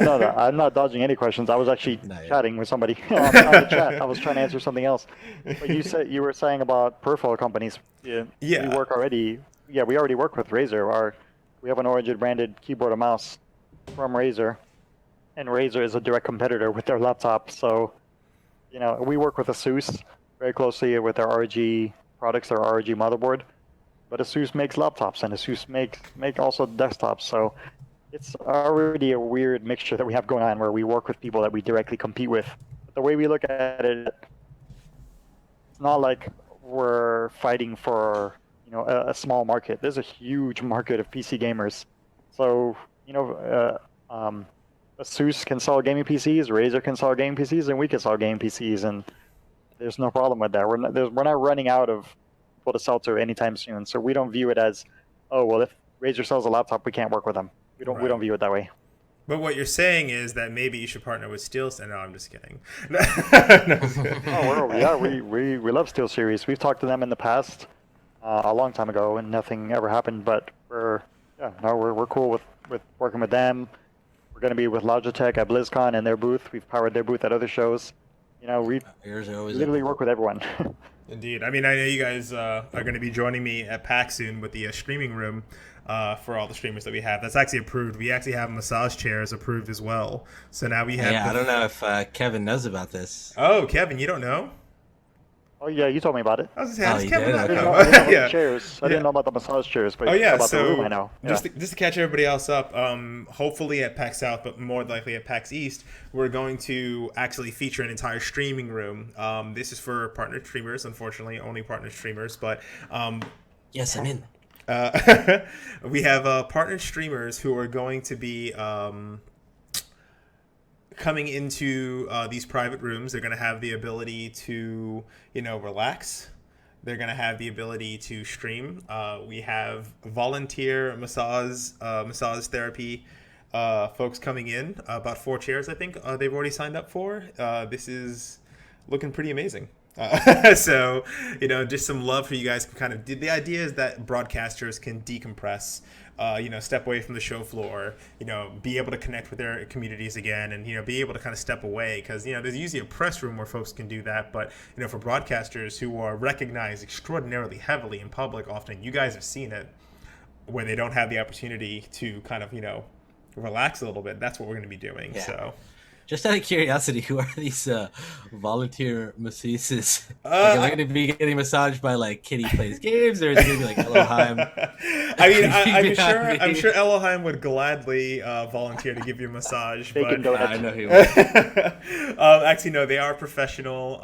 No, I'm not dodging any questions. I was actually chatting with somebody on the chat. I was trying to answer something else. But you were saying about peripheral companies. Yeah. We work already. Yeah, we already work with Razer. We have an Origin branded keyboard and mouse from Razer. And Razer is a direct competitor with their laptop, so we work with ASUS very closely with their ROG products, their ROG motherboard. But ASUS makes laptops, and ASUS make also desktops, so it's already a weird mixture that we have going on where we work with people that we directly compete with. But the way we look at it, it's not like we're fighting for a small market. There's a huge market of PC gamers, so ASUS can sell gaming PCs, Razer can sell gaming PCs, and we can sell gaming PCs, and there's no problem with that. We're not running out of people to sell to anytime soon, so we don't view it as, oh well, if Razer sells a laptop, we can't work with them. We don't view it that way. But what you're saying is that maybe you should partner with SteelSeries. No, I'm just kidding. We love SteelSeries. We've talked to them in the past, a long time ago, and nothing ever happened. But we're cool with working with them. Going to be with Logitech at BlizzCon and their booth. We've powered their booth at other shows. We literally work with everyone. Indeed. I mean, I know you guys are going to be joining me at PAX soon with the streaming room for all the streamers that we have. That's actually approved. We actually have massage chairs approved as well. So now we have... Yeah, I don't know if Kevin knows about this. Oh, Kevin, you don't know? Oh yeah, you told me about it. I was just saying, Kevin not know about the chairs. I didn't know about the massage chairs, but about the room I know. Yeah. Just to catch everybody else up, hopefully at PAX South, but more likely at PAX East, we're going to actually feature an entire streaming room. This is for partner streamers, unfortunately, only partner streamers, but yes, I'm in. We have partner streamers who are going to be coming into these private rooms. They're going to have the ability to relax. They're going to have the ability to stream. We have volunteer massage therapy folks coming in, about 4 chairs I think they've already signed up for. This is looking pretty amazing. So just some love for you guys. The idea is that broadcasters can decompress, step away from the show floor, be able to connect with their communities again, and be able to kind of step away, because there's usually a press room where folks can do that, but for broadcasters who are recognized extraordinarily heavily in public, often you guys have seen it, where they don't have the opportunity to kind of relax a little bit. That's what we're going to be doing. Yeah. So just out of curiosity, who are these volunteer masseuses? Am I going to be getting massaged by Kitty Plays Games, or is it going to be like Elohim? I mean, I'm sure Elohim would gladly volunteer to give you a massage. But I know he would. Actually, no, they are professional.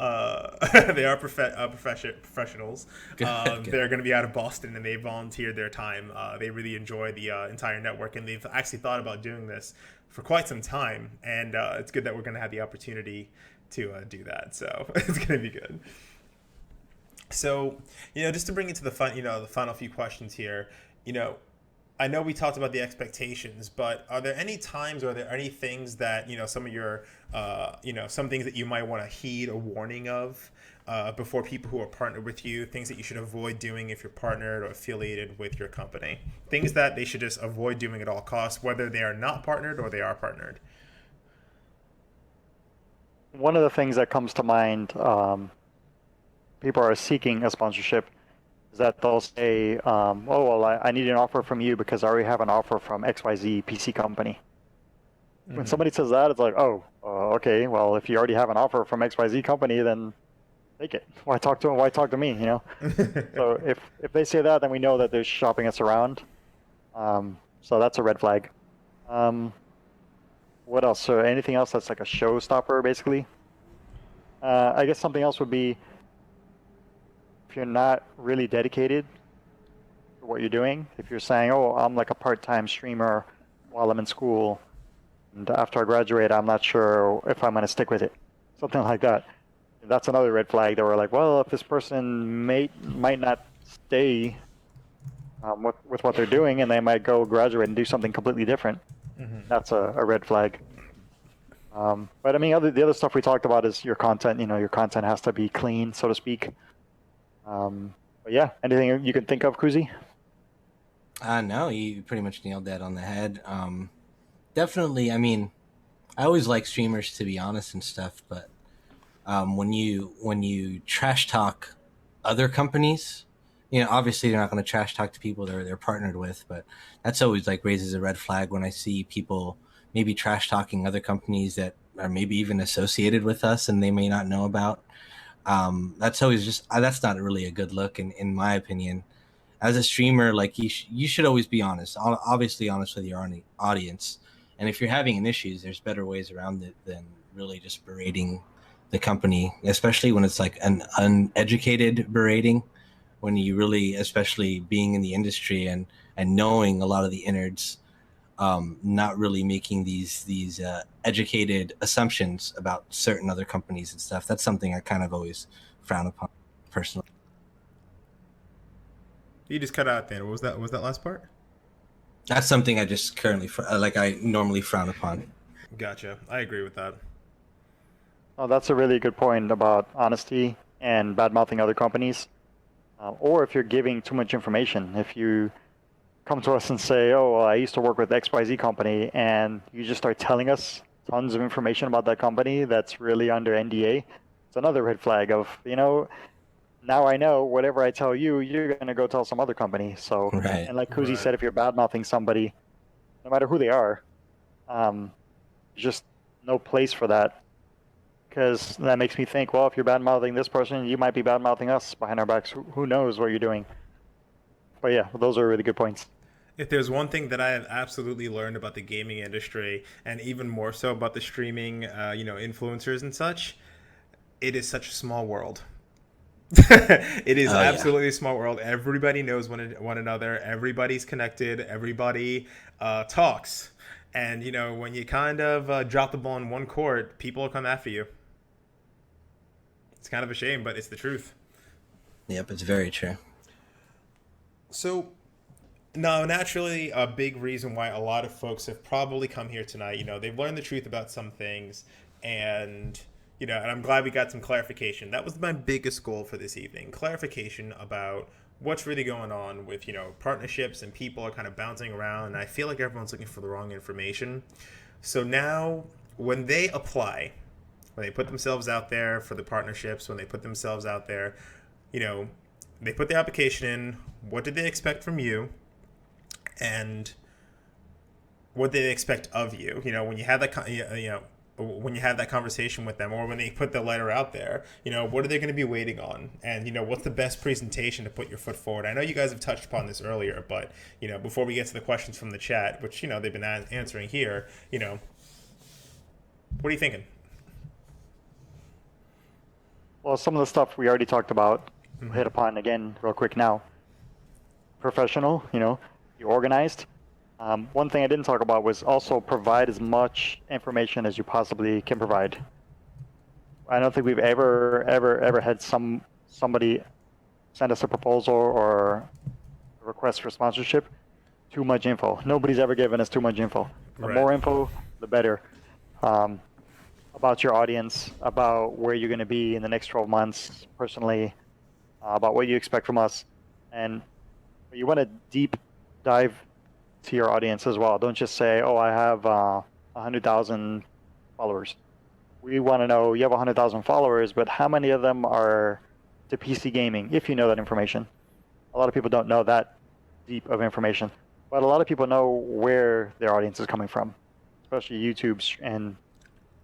They are professionals. Good. They're going to be out of Boston, and they volunteered their time. They really enjoy the entire network, and they've actually thought about doing this for quite some time, and it's good that we're going to have the opportunity to do that. So it's going to be good. So, just to bring it to the final few questions here, I know we talked about the expectations, but are there any times, or are there any things that, some of your, some things that you might want to heed a warning of before people who are partnered with you, things that you should avoid doing if you're partnered or affiliated with your company, things that they should just avoid doing at all costs, whether they are not partnered or they are partnered? One of the things that comes to mind people are seeking a sponsorship is that they'll say, "Oh well, I need an offer from you because I already have an offer from XYZ PC company." When somebody says that, it's like, "Oh, okay. Well, if you already have an offer from XYZ company, then take it. Why talk to them? Why talk to me? You know." So if they say that, then we know that they're shopping us around. So that's a red flag. What else? So anything else that's like a showstopper, basically? I guess something else would be if you're not really dedicated to what you're doing. If you're saying, "Oh, I'm like a part-time streamer while I'm in school, and after I graduate, I'm not sure if I'm going to stick with it," something like that. That's another red flag that we're like, well, if this person might not stay with what they're doing, and they might go graduate and do something completely different. That's a red flag. But I mean, the other stuff we talked about is your content. You know, your content has to be clean, so to speak. But yeah, anything you can think of, Kuzi? No, you pretty much nailed that on the head. Definitely. I mean, I always like streamers, to be honest and stuff, but when you trash talk other companies, you know, obviously they're not going to trash talk to people they're partnered with, but that's always like raises a red flag when I see people maybe trash talking other companies that are maybe even associated with us and they may not know about. That's always just that's not really a good look in my opinion. As a streamer, like you should always be honest, obviously honest with your audience. And if you're having an issues, there's better ways around it than really just berating the company, especially when it's like an uneducated berating, when you really, especially being in the industry and knowing a lot of the innards, not really making these educated assumptions about certain other companies and stuff. That's something I kind of always frown upon personally. You just cut out there. What was that? What was that last part? That's something I just currently like I normally frown upon. Gotcha. I agree with that. Oh, that's a really good point about honesty and bad mouthing other companies. Or if you're giving too much information, if you come to us and say, "Oh, well, I used to work with XYZ company," and you just start telling us tons of information about that company that's really under NDA, it's another red flag of, you know, now I know whatever I tell you, you're going to go tell some other company. So, Right. and like Kuzi Right. said, if you're bad mouthing somebody, no matter who they are, um, there's just no place for that. Because that makes me think, well, if you're bad mouthing this person, you might be bad mouthing us behind our backs. Who knows what you're doing? But yeah, those are really good points. If there's one thing that I have absolutely learned about the gaming industry, and even more so about the streaming, influencers and such, it is such a small world. It is Oh yeah. absolutely a small world. Everybody knows one another. Everybody's connected. Everybody talks. And when you kind of drop the ball in one court, people will come after you. It's kind of a shame, but it's the truth. Yep, it's very true. So, no, naturally, a big reason why a lot of folks have probably come here tonight, they've learned the truth about some things, and and I'm glad we got some clarification. That was my biggest goal for this evening: clarification about what's really going on with partnerships, and people are kind of bouncing around, and I feel like everyone's looking for the wrong information. So now, when they apply, when they put themselves out there for the partnerships, when they put themselves out there, you know, they put the application in. What did they expect from you? And what they expect of you. When you have that, when you have that conversation with them, or when they put the letter out there, what are they going to be waiting on? And what's the best presentation to put your foot forward? I know you guys have touched upon this earlier, but before we get to the questions from the chat, which they've been answering here, what are you thinking? Well, some of the stuff we already talked about, we'll hit upon again real quick now. Professional, you're organized. One thing I didn't talk about was also provide as much information as you possibly can provide. I don't think we've ever had somebody send us a proposal or a request for sponsorship. Too much info. Nobody's ever given us too much info. The Right. more info, the better. About your audience, about where you're going to be in the next 12 months, personally, about what you expect from us, and you want to deep dive to your audience as well. Don't just say, "Oh, I have 100,000 followers." We want to know you have 100,000 followers, but how many of them are to PC gaming, if you know that information. A lot of people don't know that deep of information, but a lot of people know where their audience is coming from, especially YouTube and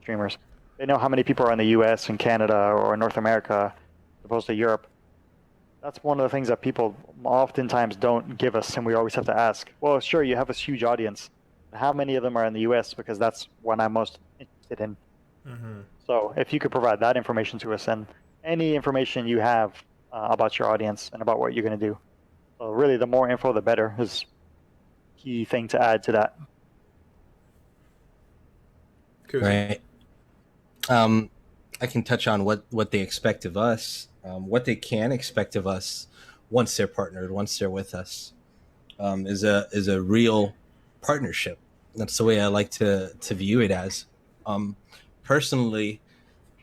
streamers. They know how many people are in the US and Canada or North America as opposed to Europe. That's one of the things that people oftentimes don't give us, and we always have to ask. Well, sure, you have a huge audience. How many of them are in the US? Because that's what I'm most interested in. Mm-hmm. So if you could provide that information to us and any information you have about your audience and about what you're going to do. So really, the more info, the better is key thing to add to that. Right. I can touch on what they expect of us, what they can expect of us once they're partnered, once they're with us, is a real partnership. That's the way I like to view it as. Personally,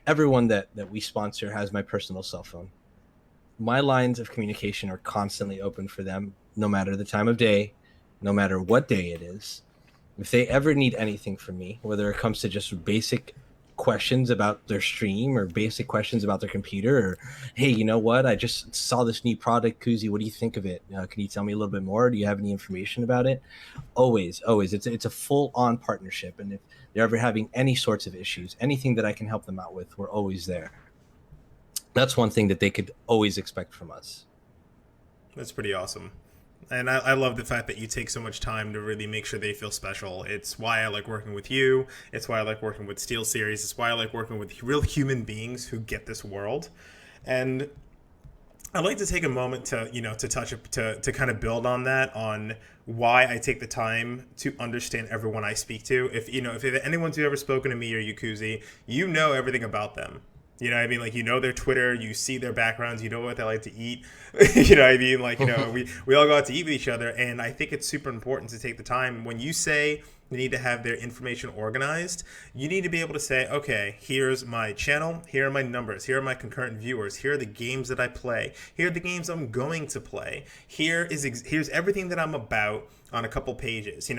everyone that we sponsor has my personal cell phone. My lines of communication are constantly open for them, no matter the time of day, no matter what day it is. If they ever need anything from me, whether it comes to just basic questions about their stream or basic questions about their computer, or hey, you know what, I just saw this new product, Kuzi, what do you think of it? Can you tell me a little bit more? Do you have any information about it? Always it's a full-on partnership, and if they're ever having any sorts of issues, anything that I can help them out with, we're always there. That's one thing that they could always expect from us. That's pretty awesome. And I love the fact that you take so much time to really make sure they feel special. It's why I like working with you. It's why I like working with SteelSeries. It's why I like working with real human beings who get this world. And I'd like to take a moment to, to kind of build on that, on why I take the time to understand everyone I speak to. If anyone's ever spoken to me or Yukuzi, you know everything about them. You know what I mean? Like, you know their Twitter, you see their backgrounds, you know what they like to eat. You know what I mean? Like, we all go out to eat with each other. And I think it's super important to take the time. When you say you need to have their information organized, you need to be able to say, okay, here's my channel, here are my numbers, here are my concurrent viewers, here are the games that I play, here are the games I'm going to play, here's everything that I'm about on a couple pages.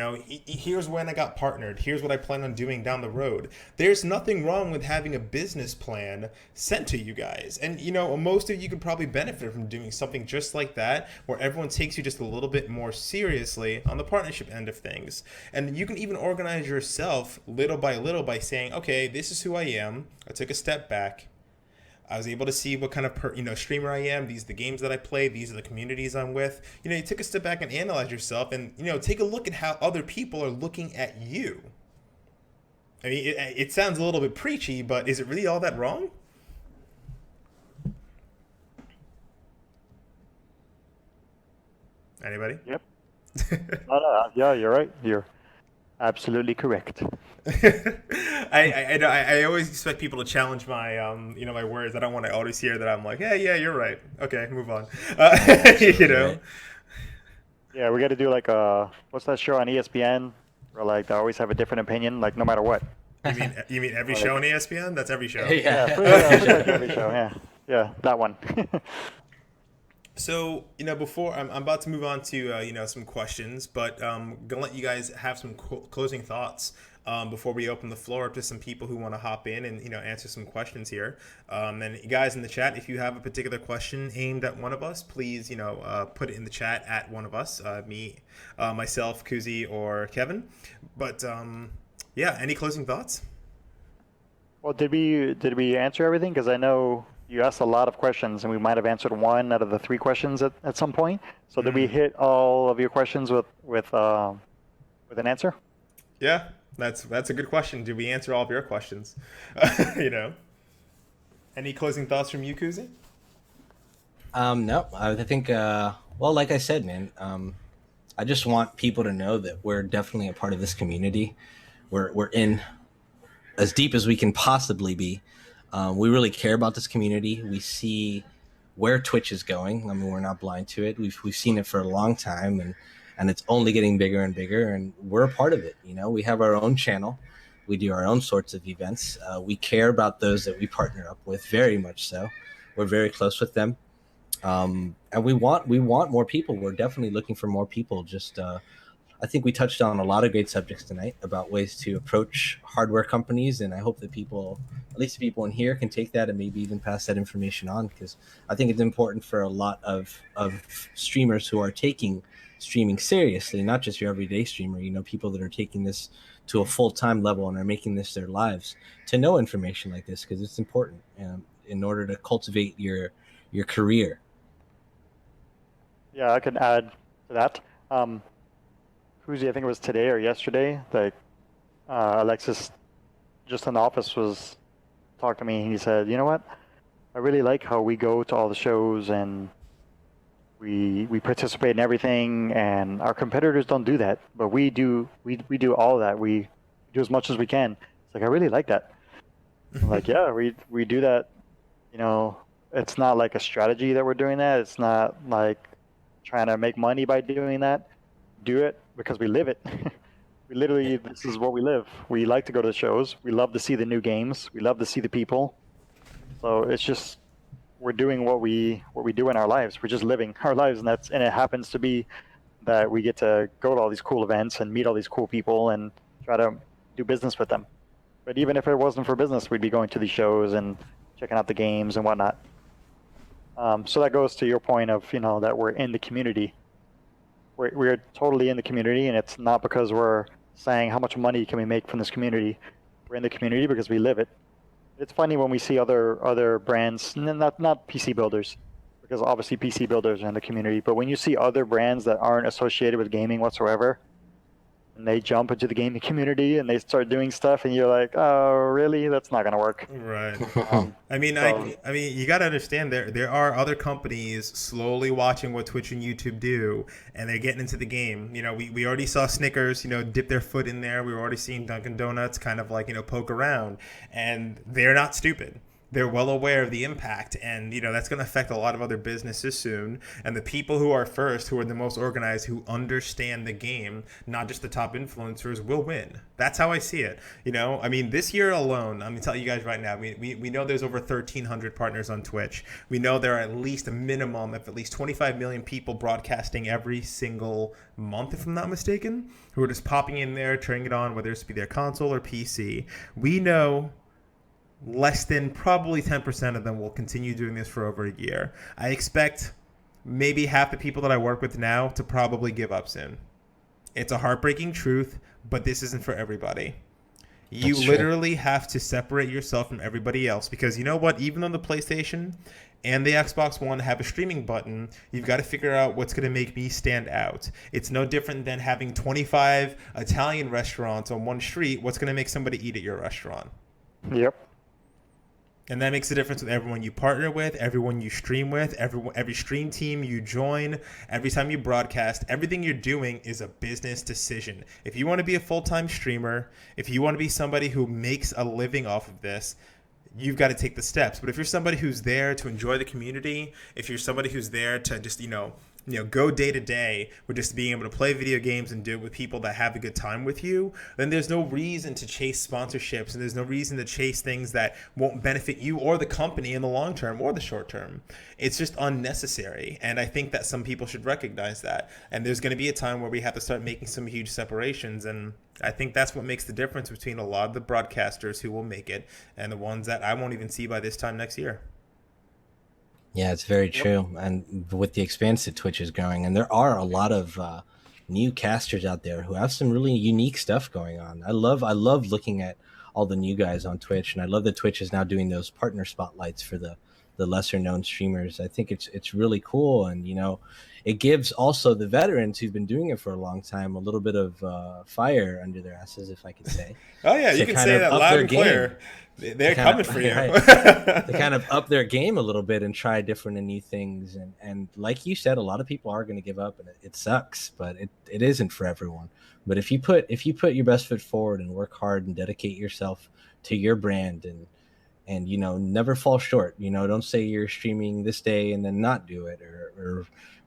Here's when I got partnered, here's what I plan on doing down the road. There's nothing wrong with having a business plan sent to you guys. And most of you could probably benefit from doing something just like that, where everyone takes you just a little bit more seriously on the partnership end of things. And you can even organize yourself little by little by saying, okay, this is who I am. I took a step back. I was able to see what kind of streamer I am. These are the games that I play. These are the communities I'm with. You took a step back and analyze yourself, and take a look at how other people are looking at you. I mean, it sounds a little bit preachy, but is it really all that wrong? Anybody? Yep. No, yeah, you're right. You're absolutely correct. I always expect people to challenge my my words. I don't want to always hear that I'm like, yeah, you're right. Okay, move on. Right. Yeah, we got to do like what's that show on ESPN where like they always have a different opinion, like no matter what. You mean every show on ESPN? That's every show. Yeah, pretty much every show. Yeah, that one. So, before I'm about to move on to, some questions, but going to let you guys have some closing thoughts before we open the floor up to some people who want to hop in and, answer some questions here. And you guys in the chat, if you have a particular question aimed at one of us, please, put it in the chat at one of us, me, myself, Kuzi, or Kevin. But, any closing thoughts? Well, did we answer everything? Because I know you asked a lot of questions, and we might have answered one out of the 3 questions at some point. So did we hit all of your questions with an answer? Yeah, that's a good question. Did we answer all of your questions? Any closing thoughts from you, Kuzi? No, I think like I said, man, I just want people to know that we're definitely a part of this community. We're in as deep as we can possibly be. We really care about this community. We see where Twitch is going. I mean, we're not blind to it. We've seen it for a long time, and it's only getting bigger and bigger, and we're a part of it. We have our own channel. We do our own sorts of events. We care about those that we partner up with, very much so. We're very close with them. And we want more people. We're definitely looking for more people. Just I think we touched on a lot of great subjects tonight about ways to approach hardware companies, and I hope that people, at least the people in here, can take that and maybe even pass that information on, because I think it's important for a lot of streamers who are taking streaming seriously, not just your everyday streamer, people that are taking this to a full-time level and are making this their lives, to know information like this, because it's important in order to cultivate your career. Yeah, I could add to that. Who's I think it was today or yesterday, like Alexis just in the office was talking to me, and he said, you know what? I really like how we go to all the shows and we participate in everything, and our competitors don't do that, but we do do all of that. We do as much as we can. It's like I really like that. I'm like, yeah, we do that. You know, it's not like a strategy that we're doing that. It's not like trying to make money by doing that. Do it because we live it. We literally, this is what we live. We like to go to the shows. We love to see the new games. We love to see the people. So it's just we're doing what we do in our lives. We're just living our lives, and it happens to be that we get to go to all these cool events and meet all these cool people and try to do business with them. But even if it wasn't for business, we'd be going to these shows and checking out the games and whatnot. So that goes to your point of that we're in the community. We're totally in the community, and it's not because we're saying how much money can we make from this community. We're in the community because we live it. It's funny when we see other brands, not PC builders, because obviously PC builders are in the community, but when you see other brands that aren't associated with gaming whatsoever, and they jump into the gaming community and they start doing stuff, and you're like, oh, really? That's not gonna work. Right. Um, I mean, so, I mean, you got to understand there are other companies slowly watching what Twitch and YouTube do, and they're getting into the game. We already saw Snickers, dip their foot in there. We were already seeing Dunkin' Donuts kind of like, poke around, and they're not stupid. They're well aware of the impact, and that's going to affect a lot of other businesses soon. And the people who are first, who are the most organized, who understand the game, not just the top influencers, will win. That's how I see it. I mean, this year alone, I'm going to tell you guys right now, we know there's over 1,300 partners on Twitch. We know there are at least a minimum of at least 25 million people broadcasting every single month, if I'm not mistaken, who are just popping in there, turning it on, whether it's be their console or PC. We know less than probably 10% of them will continue doing this for over a year. I expect maybe half the people that I work with now to probably give up soon. It's a heartbreaking truth, but this isn't for everybody. You literally have to separate yourself from everybody else, because you know what? Even though the PlayStation and the Xbox One have a streaming button, you've got to figure out what's going to make me stand out. It's no different than having 25 Italian restaurants on one street. What's going to make somebody eat at your restaurant? yep. And that makes a difference with everyone you partner with, everyone you stream with, every stream team you join, every time you broadcast. Everything you're doing is a business decision. If you want to be a full-time streamer, if you want to be somebody who makes a living off of this, you've got to take the steps. But if you're somebody who's there to enjoy the community, if you're somebody who's there to just, go day to day with just being able to play video games and do it with people that have a good time with you, then there's no reason to chase sponsorships, and there's no reason to chase things that won't benefit you or the company in the long term or the short term. It's just unnecessary. And I think that some people should recognize that. And there's going to be a time where we have to start making some huge separations. And I think that's what makes the difference between a lot of the broadcasters who will make it and the ones that I won't even see by this time next year. Yeah, it's very true. And with the expanse that Twitch is growing, and there are a lot of new casters out there who have some really unique stuff going on. I love looking at all the new guys on Twitch, and I love that Twitch is now doing those partner spotlights for the lesser known streamers. I think it's really cool, and it gives also the veterans who've been doing it for a long time a little bit of fire under their asses, if I could say. Oh yeah, you can say that loud and clear. They're coming for you. Right. To kind of up their game a little bit and try different and new things. And like you said, a lot of people are going to give up, and it sucks, but it isn't for everyone. But if you put your best foot forward and work hard and dedicate yourself to your brand and never fall short, don't say you're streaming this day and then not do it,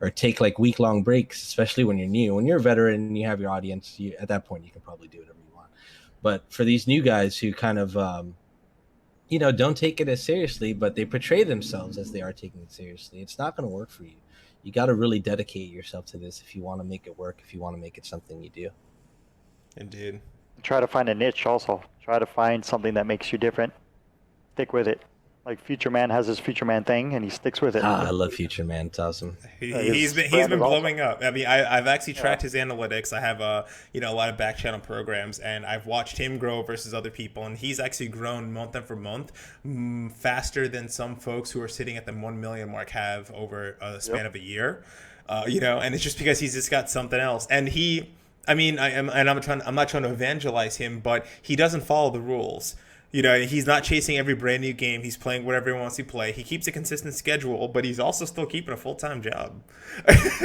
or take like week-long breaks, especially when you're new. When you're a veteran and you have your audience, at that point you can probably do whatever you want. But for these new guys who kind of don't take it as seriously, but they portray themselves as they are taking it seriously, it's not going to work for you. you got to really dedicate yourself to this if you want to make it work, if you want to make it something you do. Indeed. Try to find a niche also. Try to find something that makes you different. Stick with it. Like Future Man has his Future Man thing, and he sticks with it. I love Future Man. It's awesome. He's been brand is blowing up. I mean, I've actually Yeah. tracked his analytics. I have a lot of back channel programs, and I've watched him grow versus other people, and he's actually grown month after month faster than some folks who are sitting at the 1 million mark have over a span of a year. And it's just because he's just got something else, and I'm not trying to evangelize him, but he doesn't follow the rules. He's not chasing every brand new game. He's playing whatever he wants to play. He keeps a consistent schedule, but he's also still keeping a full-time job. Just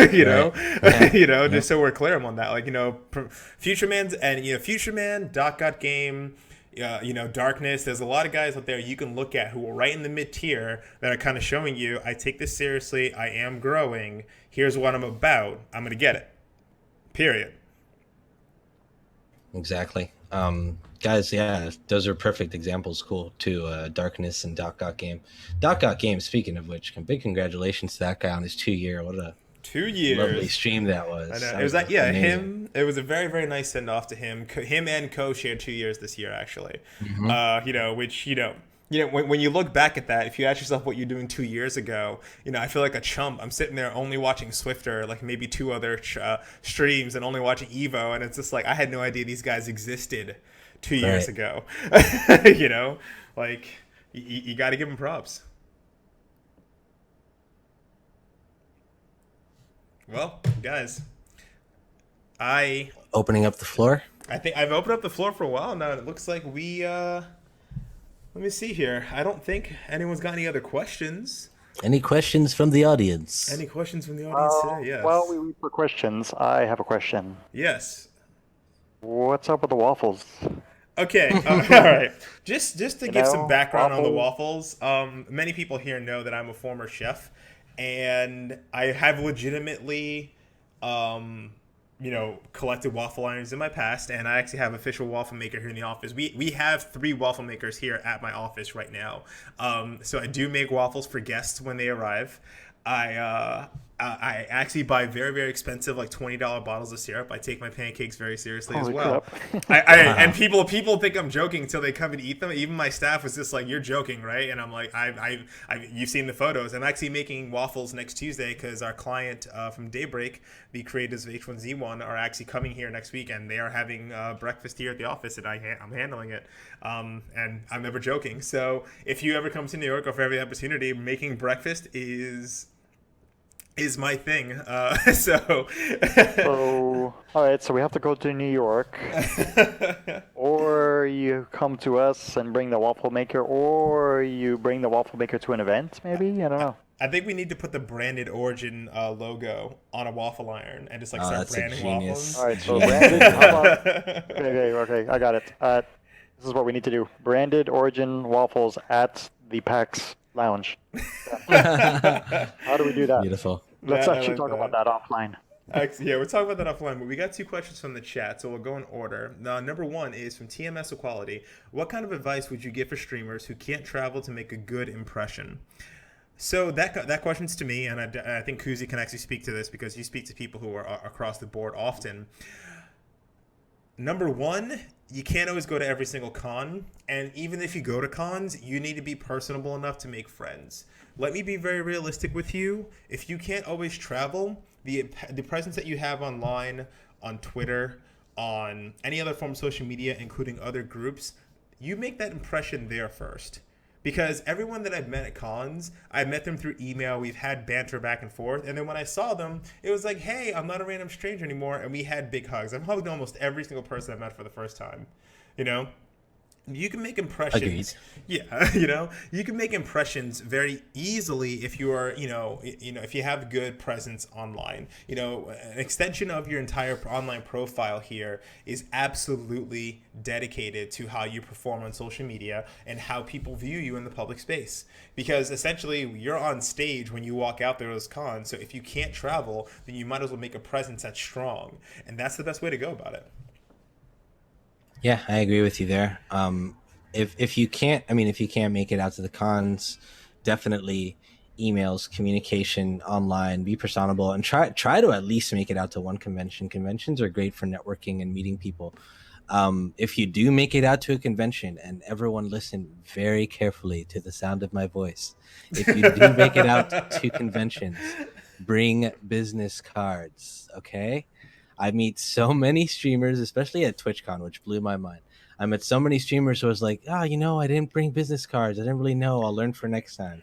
so we're clear on that. Future Man, Doc Got Game, Darkness. There's a lot of guys out there you can look at who are right in the mid-tier that are kind of showing you, I take this seriously. I am growing. Here's what I'm about. I'm going to get it. Period. Exactly. Guys, yeah, those are perfect examples. Cool too. Darkness and Doc Got Game. Doc Got Game. Speaking of which, big congratulations to that guy on his 2-year. What a 2 years lovely stream that was. I know. That It was like amazing. him. It was a very, very nice send off to him. Him and Co shared 2 years this year actually. Which when you look back at that, if you ask yourself what you're doing 2 years ago, I feel like a chump. I'm sitting there only watching Swifter, like maybe 2 other streams, and only watching Evo, and it's just like I had no idea these guys existed 2 years ago. You got to give them props. Well, guys, Opening up the floor. I think I've opened up the floor for a while now, and it looks like we let me see here. I don't think anyone's got any other questions. Any questions from the audience? Any questions from the audience today? Yes. Well, we wait for questions. I have a question. Yes. What's up with the waffles? Okay. All right. Just to give some know, background on the waffles. Many people here know that I'm a former chef, and I have legitimately, collected waffle irons in my past, and I actually have an official waffle maker here in the office. We have 3 waffle makers here at my office right now. So I do make waffles for guests when they arrive. I actually buy very, very expensive, like $20 bottles of syrup. I take my pancakes very seriously as Holy well. crap. And people think I'm joking until they come and eat them. Even my staff was just like, "You're joking, right?" And I'm like, "You've seen the photos. I'm actually making waffles next Tuesday because our client from Daybreak, the creators of H1Z1, are actually coming here next week, and they are having breakfast here at the office, and I'm handling it. And I'm never joking. So if you ever come to New York, or for every opportunity, making breakfast is my thing. So all right, so we have to go to New York, or you come to us and bring the waffle maker, or you bring the waffle maker to an event, maybe? I don't know. I think we need to put the branded Origin logo on a waffle iron and just start that's a branding genius. waffles. All right, so branded, how about, okay, I got it. This is what we need to do. Branded Origin waffles at the PAX Lounge. How do we do that? Beautiful. Let's Yeah, I actually like talk about that offline. Yeah, we're talking about that offline, but we got 2 questions from the chat, so we'll go in order. Now, number 1 is from TMS Equality. What kind of advice would you give for streamers who can't travel to make a good impression? So that question's to me, and I think Kuzi can actually speak to this because you speak to people who are across the board often. Number 1, you can't always go to every single con, and even if you go to cons, you need to be personable enough to make friends. Let me be very realistic with you. If you can't always travel, the presence that you have online, on Twitter, on any other form of social media, including other groups, you make that impression there first. Because everyone that I've met at cons, I met them through email, we've had banter back and forth, and then when I saw them, it was like, hey, I'm not a random stranger anymore, and we had big hugs. I've hugged almost every single person I met for the first time, You can make impressions. Agreed. Yeah, you can make impressions very easily if you are, if you have good presence online. An extension of your entire online profile here is absolutely dedicated to how you perform on social media and how people view you in the public space. Because essentially, you're on stage when you walk out there as cons. So if you can't travel, then you might as well make a presence that's strong, and that's the best way to go about it. Yeah, I agree with you there. If you can't make it out to the cons, definitely emails, communication online, be personable, and try to at least make it out to one convention. Conventions are great for networking and meeting people. If you do make it out to a convention, and everyone listen very carefully to the sound of my voice, if you do make it out to conventions, bring business cards, okay? I meet so many streamers, especially at TwitchCon, which blew my mind. I met so many streamers who was like, oh, I didn't bring business cards. I didn't really know. I'll learn for next time.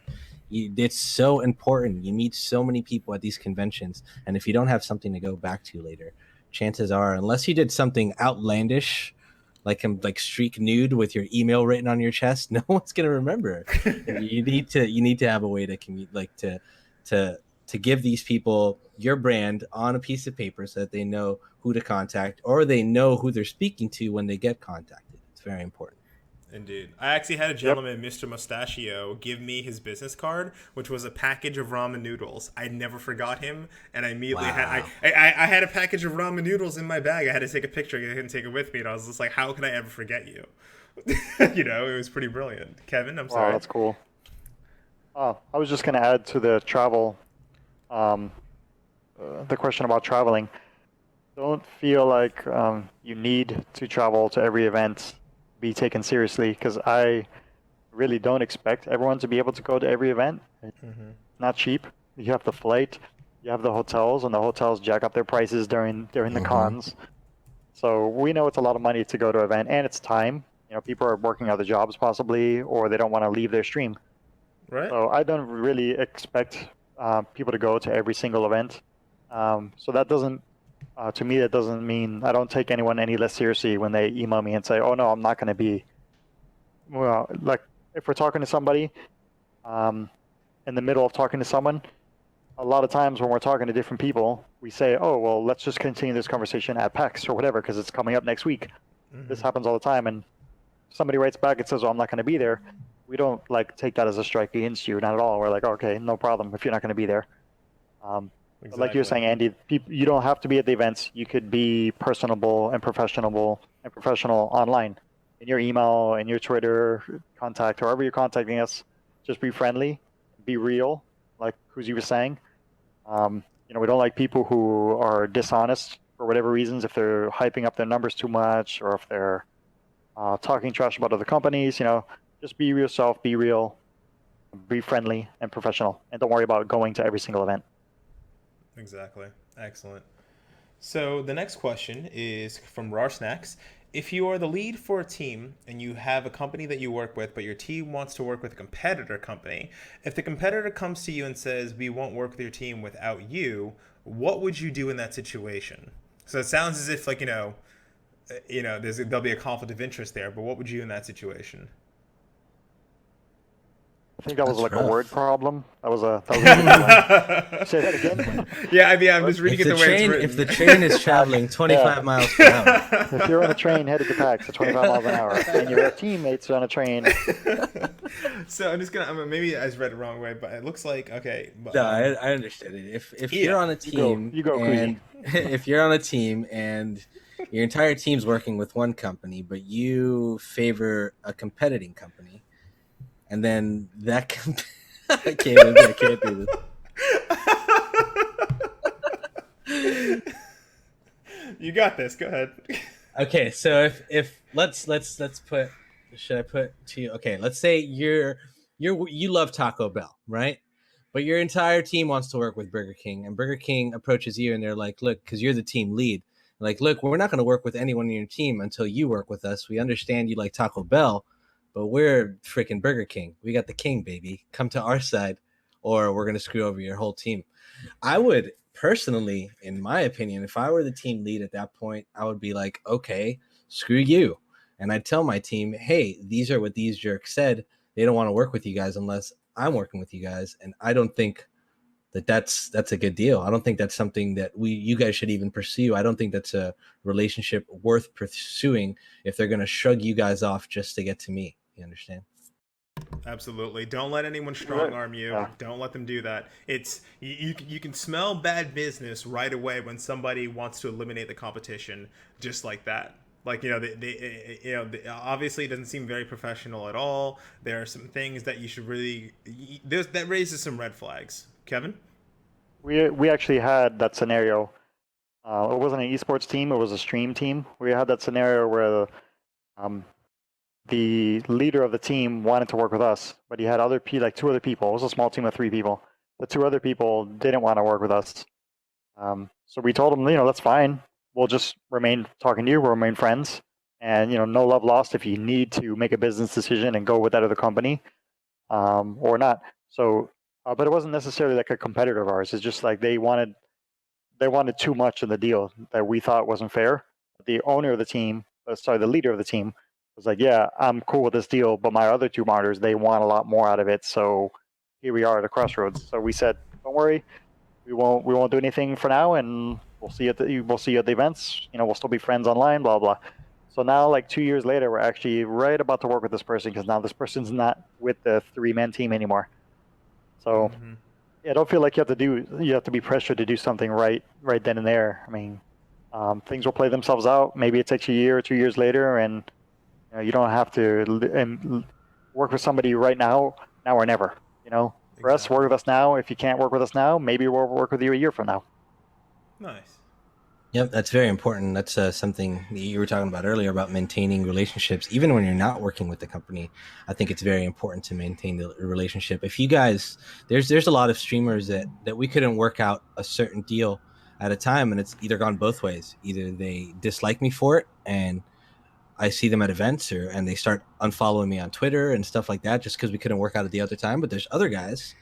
It's so important. You meet so many people at these conventions. And if you don't have something to go back to later, chances are, unless you did something outlandish, like streak nude with your email written on your chest, no one's gonna remember. You need to have a way to commute, like to give these people your brand on a piece of paper so that they know who to contact, or they know who they're speaking to when they get contacted. It's very important. Indeed. I actually had a gentleman, Mr. Mustachio, give me his business card, which was a package of ramen noodles. I never forgot him, and I immediately Wow. I had a package of ramen noodles in my bag. I had to take a picture. I couldn't take it with me, and I was just like, how can I ever forget you? It was pretty brilliant. Kevin, I'm Wow, sorry. that's cool. Oh, I was just going to add to the travel, um, the question about traveling. Don't feel like you need to travel to every event, be taken seriously, because I really don't expect everyone to be able to go to every event. It's not cheap. You have the flight, you have the hotels, and the hotels jack up their prices during the Mm-hmm. cons. So we know it's a lot of money to go to an event, and it's time. People are working other jobs possibly, or they don't want to leave their stream. Right? So I don't really expect people to go to every single event. So that doesn't, to me, that doesn't mean I don't take anyone any less seriously when they email me and say, "Oh no, I'm not going to be." Well, like if we're talking to somebody, um, in the middle of talking to someone, a lot of times when we're talking to different people, we say, "Oh well, let's just continue this conversation at PAX or whatever because it's coming up next week." This happens all the time, and somebody writes back and says, "Oh, I'm not going to be there." We don't take that as a strike against you, not at all. We're like, "Okay, no problem if you're not going to be there." But like you were Exactly. saying, Andy, you don't have to be at the events. You could be personable and professional online, in your email, in your Twitter contact, however you're contacting us. Just be friendly, be real, like Kuzi was saying. We don't like people who are dishonest for whatever reasons. If they're hyping up their numbers too much, or if they're talking trash about other companies, just be yourself, be real, be friendly and professional, and don't worry about going to every single event. Exactly. Excellent. So the next question is from Rarsnax. If you are the lead for a team and you have a company that you work with, but your team wants to work with a competitor company, if the competitor comes to you and says, we won't work with your team without you, what would you do in that situation? So it sounds as if, there'll be a conflict of interest there, but what would you do in that situation? I think that was That's like a word rough. problem. That was a tricky one. Say that again. Yeah, I mean, I'm What? just reading it the way it's If written. the train is traveling Yeah. 25 miles per hour, If you're on a train headed to PAX at 25 miles an hour, and your teammates are on a train, So I'm just gonna. Maybe I just read it the wrong way, but it looks like okay. But, no, I understand it. If you're yeah. on a team you go, Kuzi. and if you're on a team and your entire team's working with one company, but you favor a competing company, and then I can't do You got this. Go ahead. Okay, so if let's put, should I put to you? Okay, let's say you love Taco Bell, right? But your entire team wants to work with Burger King, and Burger King approaches you and they're like, "Look, because you're the team lead, like, look, we're not going to work with anyone in your team until you work with us. We understand you like Taco Bell, but we're freaking Burger King. We got the king, baby. Come to our side, or we're going to screw over your whole team." I would personally, in my opinion, if I were the team lead at that point, I would be like, okay, screw you. And I'd tell my team, hey, these are what these jerks said. They don't want to work with you guys unless I'm working with you guys. And I don't think that's a good deal. I don't think that's something that you guys should even pursue. I don't think that's a relationship worth pursuing if they're going to shrug you guys off just to get to me. You understand? Absolutely. Don't let anyone strong Right. arm you. Yeah. Don't let them do that. It's you can smell bad business right away when somebody wants to eliminate the competition just like that. Like, obviously it doesn't seem very professional at all. There are some things that you should really, that raises some red flags. Kevin? We actually had that scenario. It wasn't an esports team; it was a stream team. We had that scenario where um, the leader of the team wanted to work with us, but he had like two other people. It was a small team of three people. The two other people didn't want to work with us. So we told him, that's fine. We'll just remain talking to you. We'll remain friends, and no love lost if you need to make a business decision and go with that other company, or not. So, but it wasn't necessarily like a competitor of ours. It's just like they wanted too much in the deal that we thought wasn't fair. The owner of the team, the leader of the team, was like, "Yeah, I'm cool with this deal, but my other two monitors, they want a lot more out of it." So here we are at a crossroads. So we said, "Don't worry, we won't do anything for now, and we'll see you at the events. We'll still be friends online, blah blah." So now, like 2 years later, we're actually right about to work with this person because now this person's not with the three-man team anymore. So Mm-hmm. yeah, don't feel like you have to be pressured to do something right then and there. I mean, things will play themselves out. Maybe it takes a year or 2 years later, and you don't have to work with somebody right now or never. For us, work Exactly. with us now. If you can't work with us now, maybe we'll work with you a year from now. Nice. Yep, that's very important. That's something you were talking about earlier about maintaining relationships, even when you're not working with the company. I think it's very important to maintain the relationship. If you guys, there's a lot of streamers that we couldn't work out a certain deal at a time, and it's either gone both ways. Either they dislike me for it, and I see them at events, and they start unfollowing me on Twitter and stuff like that, just because we couldn't work out at the other time. But there's other guys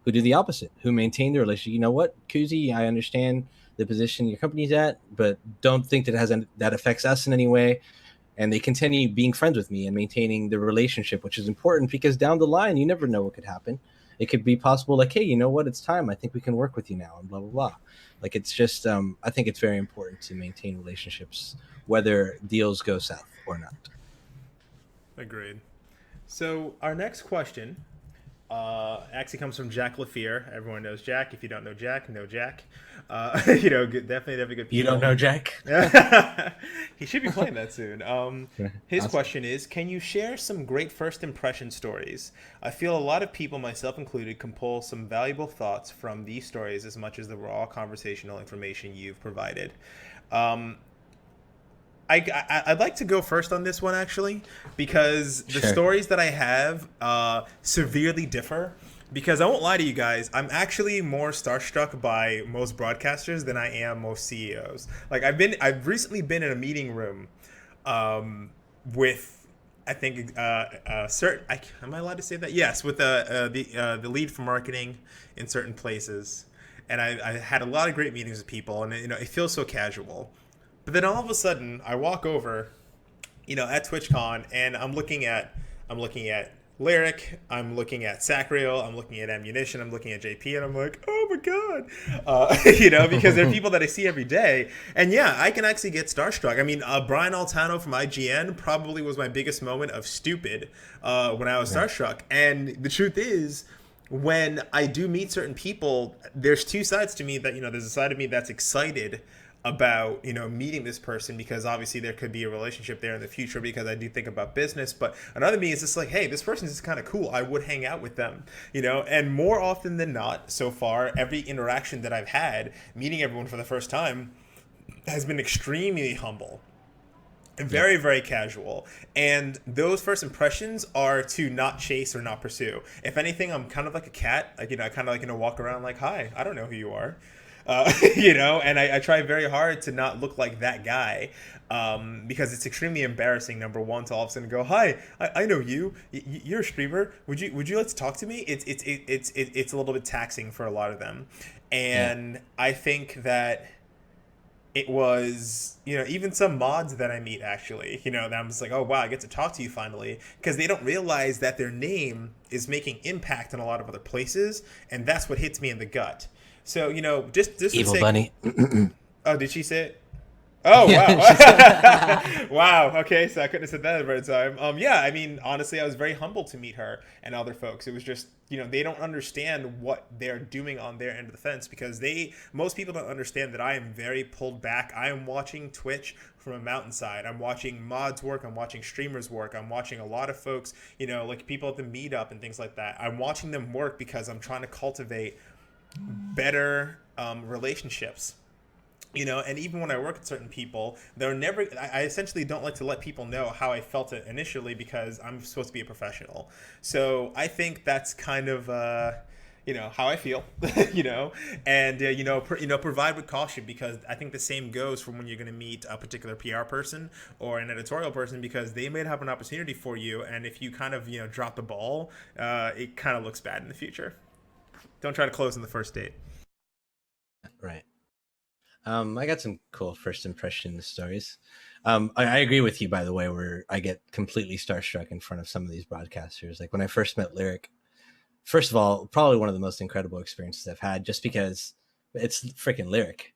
who do the opposite, who maintain the relationship. You know what, Kuzi, I understand the position your company's at, but don't think that that affects us in any way. And they continue being friends with me and maintaining the relationship, which is important because down the line, you never know what could happen. It could be possible, like, hey, you know what? It's time. I think we can work with you now, and blah blah blah. Like, it's just, I think it's very important to maintain relationships, whether deals go south or not. Agreed. So our next question actually comes from Jack Lafier. Everyone knows Jack. If you don't know Jack, know Jack. Definitely good You don't people. know Jack? He should be playing that soon. His Awesome. question is, can you share some great first impression stories? I feel a lot of people, myself included, can pull some valuable thoughts from these stories as much as the raw conversational information you've provided. Um, I'd like to go first on this one, actually, because the Sure. stories that I have severely differ. Because I won't lie to you guys, I'm actually more starstruck by most broadcasters than I am most CEOs. Like, I've recently been in a meeting room with, I think, certain. Am I allowed to say that? Yes, with the lead for marketing in certain places, and I had a lot of great meetings with people, and it feels so casual. But then all of a sudden, I walk over, at TwitchCon, and I'm looking at Lyric, I'm looking at Sacriel, I'm looking at Ammunition, I'm looking at JP, and I'm like, oh my god, because they're people that I see every day, and yeah, I can actually get starstruck. I mean, Brian Altano from IGN probably was my biggest moment of stupid when I was Yeah. starstruck, and the truth is, when I do meet certain people, there's two sides to me that, there's a side of me that's excited about, meeting this person because obviously there could be a relationship there in the future because I do think about business. But another me is just like, hey, this person's just kind of cool. I would hang out with them, and more often than not, so far, every interaction that I've had, meeting everyone for the first time, has been extremely humble and Yep. very, very casual. And those first impressions are to not chase or not pursue. If anything, I'm kind of like a cat. Like, I kind of like, walk around like, hi, I don't know who you are. And I try very hard to not look like that guy, because it's extremely embarrassing. Number one, to all of a sudden go, "Hi, I know you. You're a streamer. Would you like to talk to me?" It's a little bit taxing for a lot of them, Yeah. and I think that it was, even some mods that I meet, actually, that I'm just like, oh wow, I get to talk to you finally, because they don't realize that their name is making impact in a lot of other places, and that's what hits me in the gut. So, just to Evil say, Bunny. oh, did she say it? Oh Yeah, wow, it's just- wow. Okay, so I couldn't have said that at a better time. Yeah, I mean, honestly, I was very humbled to meet her and other folks. It was just, they don't understand what they're doing on their end of the fence because most people don't understand that I am very pulled back. I am watching Twitch from a mountainside. I'm watching mods work. I'm watching streamers work. I'm watching a lot of folks, like people at the meetup and things like that. I'm watching them work because I'm trying to cultivate better relationships. And even when I work with certain people, they're never, I essentially don't like to let people know how I felt it initially because I'm supposed to be a professional. So I think that's kind of, how I feel, and, provide with caution because I think the same goes for when you're going to meet a particular PR person or an editorial person because they may have an opportunity for you. And if you kind of, drop the ball, it kind of looks bad in the future. Don't try to close on the first date. right. I got some cool first impression stories. I agree with you, by the way, where I get completely starstruck in front of some of these broadcasters. Like when I first met Lyric, first of all, probably one of the most incredible experiences I've had just because it's freaking Lyric.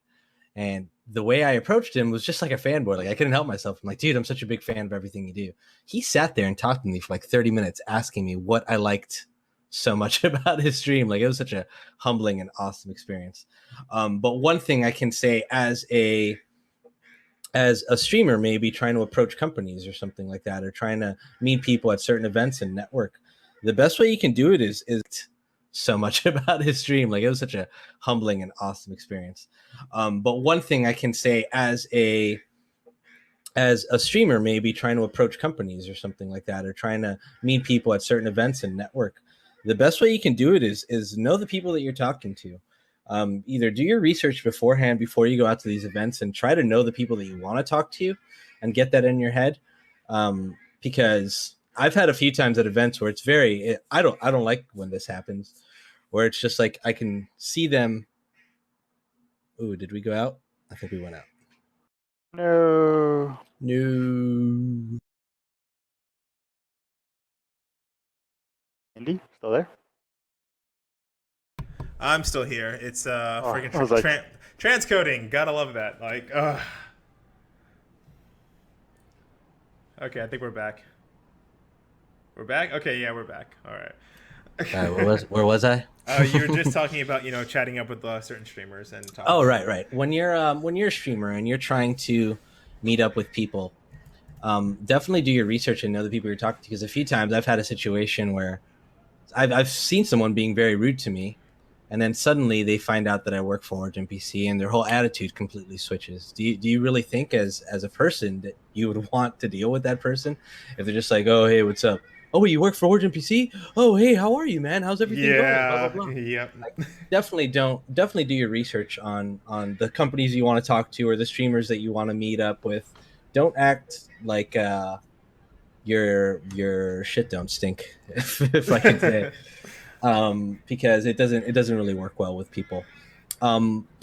And the way I approached him was just like a fanboy. Like I couldn't help myself. I'm like, dude, I'm such a big fan of everything you do. He sat there and talked to me for like 30 minutes asking me what I liked so much about his stream. Like it was such a humbling and awesome experience. But one thing I can say as a streamer, maybe trying to approach companies or something like that, or trying to meet people at certain events and network, the best way you can do it is so much about his stream. Like it was such a humbling and awesome experience. But one thing I can say as a streamer, maybe trying to approach companies or something like that, or trying to meet people at certain events and network, the best way you can do it is know the people that you're talking to. Either do your research beforehand before you go out to these events and try to know the people that you want to talk to and get that in your head. Because I've had a few times at events where it's I don't like when this happens, where it's just like I can see them. Ooh, did we go out? I think we went out. No. No. Indy, still there? I'm still here. It's freaking I was like- transcoding. Gotta love that. Like, ugh. Okay, I think we're back. We're back? Okay, yeah, we're back. All right. Where was I? You were just talking about, chatting up with certain streamers and talking. Oh, right. When you're a streamer and you're trying to meet up with people, definitely do your research and know the people you're talking to. Because a few times I've had a situation where I've seen someone being very rude to me, and then suddenly they find out that I work for Origin PC, and their whole attitude completely switches. Do you really think as a person that you would want to deal with that person if they're just like, oh, hey, what's up? Oh, you work for Origin PC? Oh, hey, how are you, man? How's everything going? Blah, blah, blah. Yep. Like, definitely do your research on the companies you want to talk to or the streamers that you want to meet up with. Don't act like your shit don't stink, if I can say, because it doesn't really work well with people.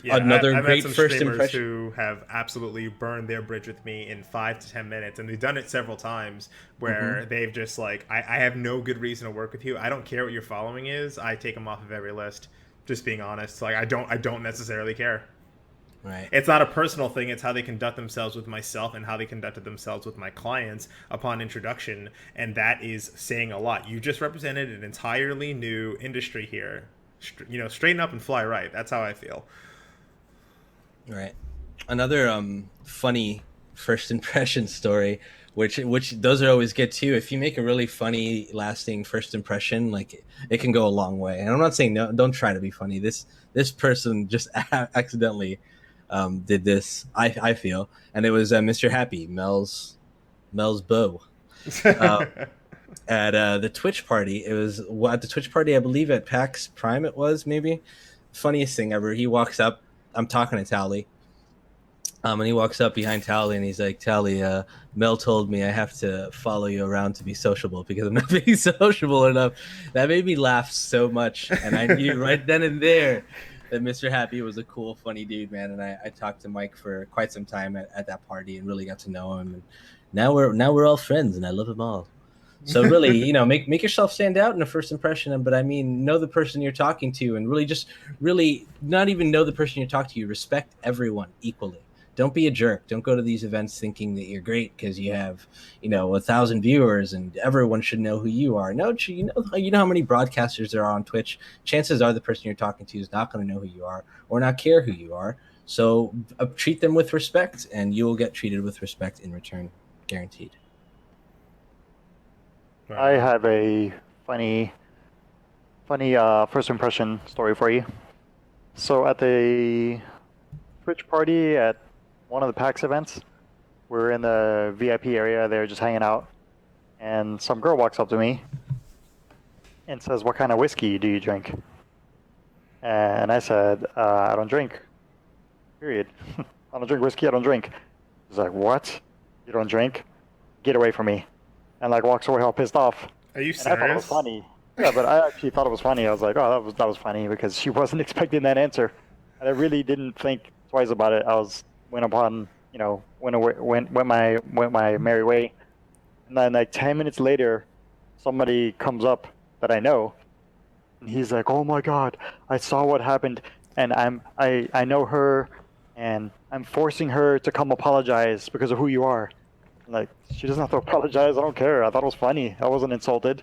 Yeah, Another I great met some first streamers impression. who have absolutely burned their bridge with me in 5 to 10 minutes, and they've done it several times where they've just like, I have no good reason to work with you. I don't care what your following is. I take them off of every list. Just being honest, like I don't necessarily care. Right. It's not a personal thing. It's how they conduct themselves with myself and how they conducted themselves with my clients upon introduction, and that is saying a lot. You just represented an entirely new industry here. Straighten up and fly right. That's how I feel. Right. Another funny first impression story, which those are always good too. If you make a really funny, lasting first impression, like it can go a long way. And I'm not saying no, don't try to be funny. This person just accidentally did this. I feel, and it was Mr. Happy, Mel's beau. At the Twitch party, it was at the Twitch party, I believe at PAX Prime. It was maybe funniest thing ever. He walks up. I'm talking to Tally. And he walks up behind Tally and he's like, Tally, Mel told me I have to follow you around to be sociable because I'm not being sociable enough. That made me laugh so much. And I knew right then and there that Mr. Happy was a cool, funny dude, man. And I talked to Mike for quite some time at that party and really got to know him. And now we're all friends and I love him all. So really, make yourself stand out in a first impression. But I mean, know the person you're talking to and really not even know the person you're talking to. Respect everyone equally. Don't be a jerk. Don't go to these events thinking that you're great because you have, 1,000 viewers and everyone should know who you are. No, you know how many broadcasters there are on Twitch. Chances are the person you're talking to is not going to know who you are or not care who you are. So treat them with respect, and you will get treated with respect in return, guaranteed. I have a funny first impression story for you. So at the Twitch party at one of the PAX events, we're in the VIP area. They're just hanging out, and some girl walks up to me and says, "What kind of whiskey do you drink?" And I said, "I don't drink. Period. I don't drink whiskey. I don't drink." She's like, "What? You don't drink? Get away from me!" And like walks away all pissed off. Are you And I thought it was serious? funny. Yeah, but I actually thought it was funny. I was like, "Oh, that was funny," because she wasn't expecting that answer, and I really didn't think twice about it. Went upon, went my merry way, and then like 10 minutes later, somebody comes up that I know, and he's like, "Oh my God, I saw what happened, and I know her, and I'm forcing her to come apologize because of who you are." I'm like, she doesn't have to apologize. I don't care. I thought it was funny. I wasn't insulted.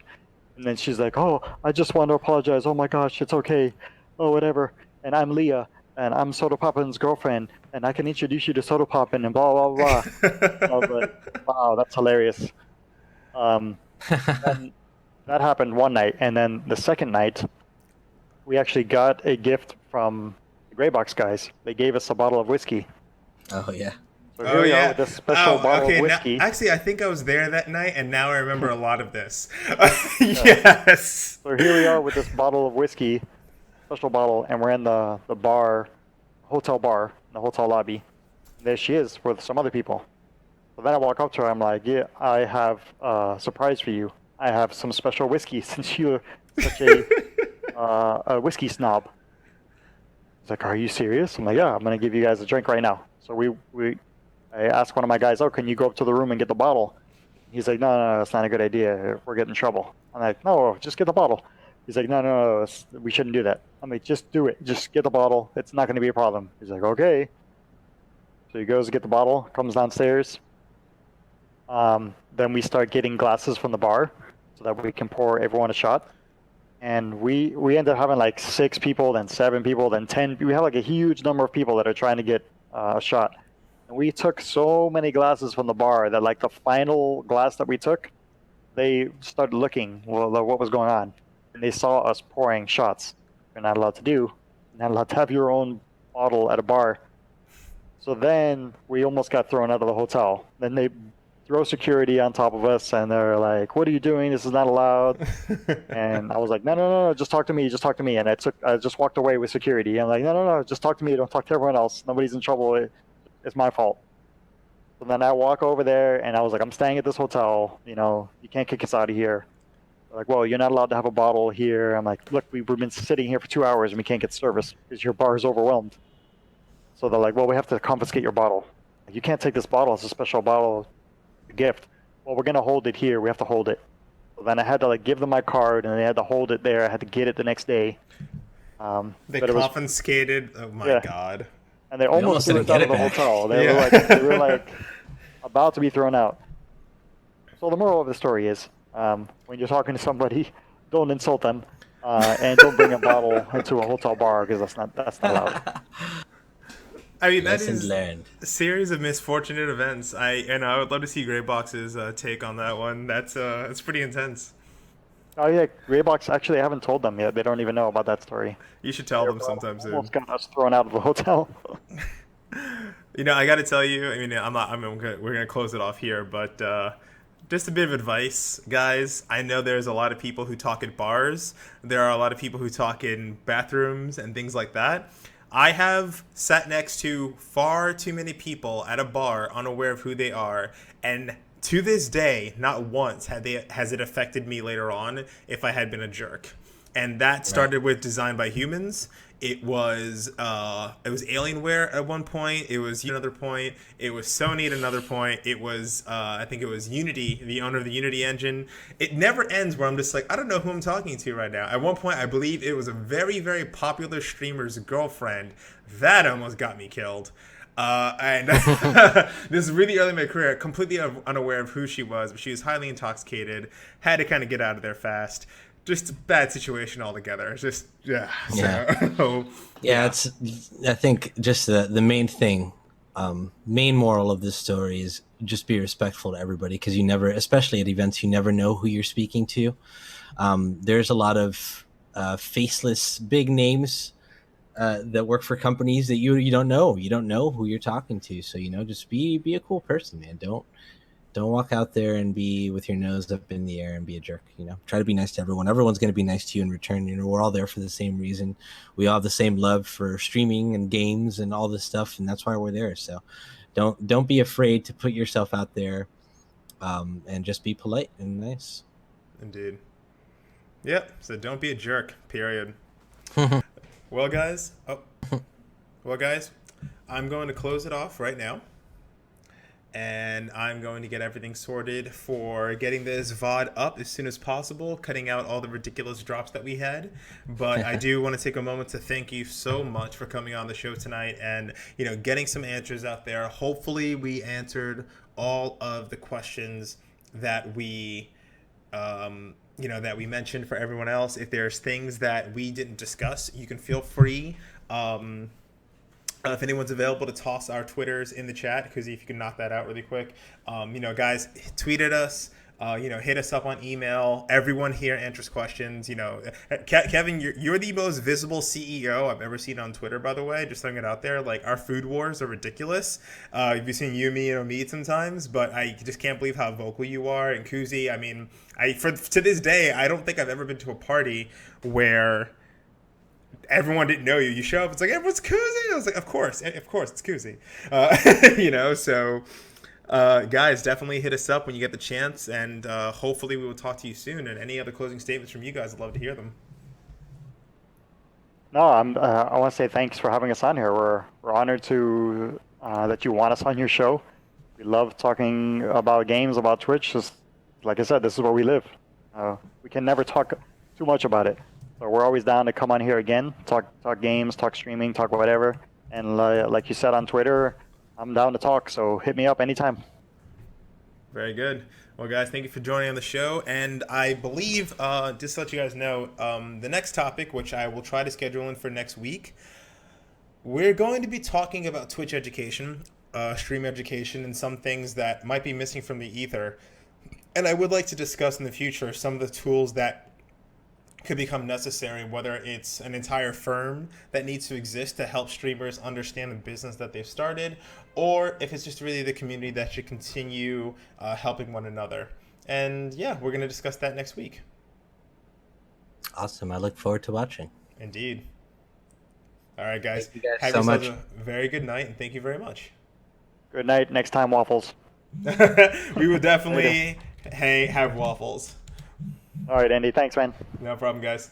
And then she's like, "Oh, I just want to apologize. Oh my gosh, it's okay. Oh, whatever. And I'm Leah, and I'm Soda Poppin's girlfriend, and I can introduce you to Soda Poppin and blah blah blah." I was like, "Wow, that's hilarious." And that happened one night, and then the second night, we actually got a gift from the Gray Box guys. They gave us a bottle of whiskey. Oh, yeah. So here we are with this special bottle of whiskey. Actually, I think I was there that night, and now I remember a lot of this. Yes. So here we are with this bottle of whiskey, special bottle, and we're in the bar, hotel bar, in the hotel lobby. There she is with some other people. So then I walk up to her. I'm like, "Yeah, I have a surprise for you. I have some special whiskey since you're such a whiskey snob." He's like, "Are you serious?" I'm like, "Yeah, I'm gonna give you guys a drink right now." So I asked one of my guys, "Oh, can you go up to the room and get the bottle?" He's like, no, that's not a good idea. We're getting in trouble." I'm like, "No, just get the bottle." He's like, no, we shouldn't do that." I'm like, "Just do it. Just get the bottle. It's not going to be a problem." He's like, "Okay." So he goes to get the bottle, comes downstairs. Then we start getting glasses from the bar so that we can pour everyone a shot. And we end up having like 6 people, then 7 people, then 10. We have like a huge number of people that are trying to get a shot. And we took so many glasses from the bar that like the final glass that we took, they started looking what was going on. And they saw us pouring shots. You're not allowed to do. You're not allowed to have your own bottle at a bar. So then we almost got thrown out of the hotel. Then they throw security on top of us, and they're like, "What are you doing? This is not allowed." And I was like, no, just talk to me, just talk to me. And I just walked away with security. I'm like, no, just talk to me. Don't talk to everyone else. Nobody's in trouble. It's my fault. So then I walk over there, and I was like, "I'm staying at this hotel. You can't kick us out of here." They're like, "Well, you're not allowed to have a bottle here." I'm like, "Look, we've been sitting here for 2 hours, and we can't get service because your bar is overwhelmed." So they're like, "Well, we have to confiscate your bottle. You can't take this bottle. It's a special bottle, a gift." "Well, we're going to hold it here. We have to hold it." So then I had to give them my card, and they had to hold it there. I had to get it the next day. They but it was, confiscated. Oh my God. and they almost threw us didn't out get of the it back. hotel. Yeah. They were like about to be thrown out. So the moral of the story is, when you're talking to somebody, don't insult them, and don't bring a bottle into a hotel bar because that's not allowed. I mean, that Lesson is learned. a series of misfortunate events. I would love to see Graybox's take on that one. That's pretty intense. Oh yeah, Graybox. Actually, I haven't told them yet. They don't even know about that story. You should tell them sometime soon. Almost got us thrown out of the hotel. I got to tell you. I mean, we're gonna close it off here, but just a bit of advice, guys. I know there's a lot of people who talk at bars. There are a lot of people who talk in bathrooms and things like that. I have sat next to far too many people at a bar unaware of who they are, and to this day, not once has it affected me later on if I had been a jerk. And that started with Design by Humans. It was Alienware at one point. It was another point. It was Sony at another point. It was I think it was Unity, the owner of the Unity engine. It never ends where I'm just like, I don't know who I'm talking to right now. At one point, I believe it was a very, very popular streamer's girlfriend. That almost got me killed. And this is really early in my career, completely unaware of who she was, but she was highly intoxicated, had to kind of get out of there fast. Just a bad situation altogether. It's just, yeah. So, Yeah, it's. I think just the main thing, main moral of this story is just be respectful to everybody, because you never, especially at events, you never know who you're speaking to. There's a lot of faceless big names that work for companies that you don't know. You don't know who you're talking to. So just be a cool person, man. Don't walk out there and be with your nose up in the air and be a jerk. Try to be nice to everyone. Everyone's going to be nice to you in return. We're all there for the same reason. We all have the same love for streaming and games and all this stuff, and that's why we're there. So don't be afraid to put yourself out there, and just be polite and nice. Indeed. Yep. So don't be a jerk. Period. Well, guys, I'm going to close it off right now. And I'm going to get everything sorted for getting this VOD up as soon as possible, cutting out all the ridiculous drops that we had. But I do want to take a moment to thank you so much for coming on the show tonight and, getting some answers out there. Hopefully we answered all of the questions that we that we mentioned for everyone else. If there's things that we didn't discuss, you can feel free, if anyone's available, to toss our Twitters in the chat, because if you can knock that out really quick, guys, tweet at us, hit us up on email. Everyone here answers questions. Kevin, you're the most visible CEO I've ever seen on Twitter, by the way, just throwing it out there. Like, our food wars are ridiculous. You've seen you, me, and Omid sometimes, but I just can't believe how vocal you are. And Kuzi, I mean, to this day, I don't think I've ever been to a party where everyone didn't know you. You show up, it's like, everyone's Kuzi. I was like, of course, it's Kuzi. So guys, definitely hit us up when you get the chance, and hopefully we will talk to you soon. And any other closing statements from you guys, I'd love to hear them. No, I want to say thanks for having us on here. We're honored to that you want us on your show. We love talking about games, about Twitch. Just like I said, this is where we live. We can never talk too much about it. So we're always down to come on here again, talk games, talk streaming, talk whatever. And like you said on Twitter, I'm down to talk, so hit me up anytime. Very good. Well, guys, thank you for joining on the show. And I believe, just to let you guys know, the next topic, which I will try to schedule in for next week, we're going to be talking about Twitch education, stream education, and some things that might be missing from the ether. And I would like to discuss in the future some of the tools that could become necessary, whether it's an entire firm that needs to exist to help streamers understand the business that they've started, or if it's just really the community that should continue helping one another. And yeah, we're going to discuss that next week. Awesome. I look forward to watching. Indeed. All right, guys. Thank you guys have so yourselves much. a very good night, and thank you very much. Good night. Next time, waffles. We will definitely have waffles. All right, Andy. Thanks, man. No problem, guys.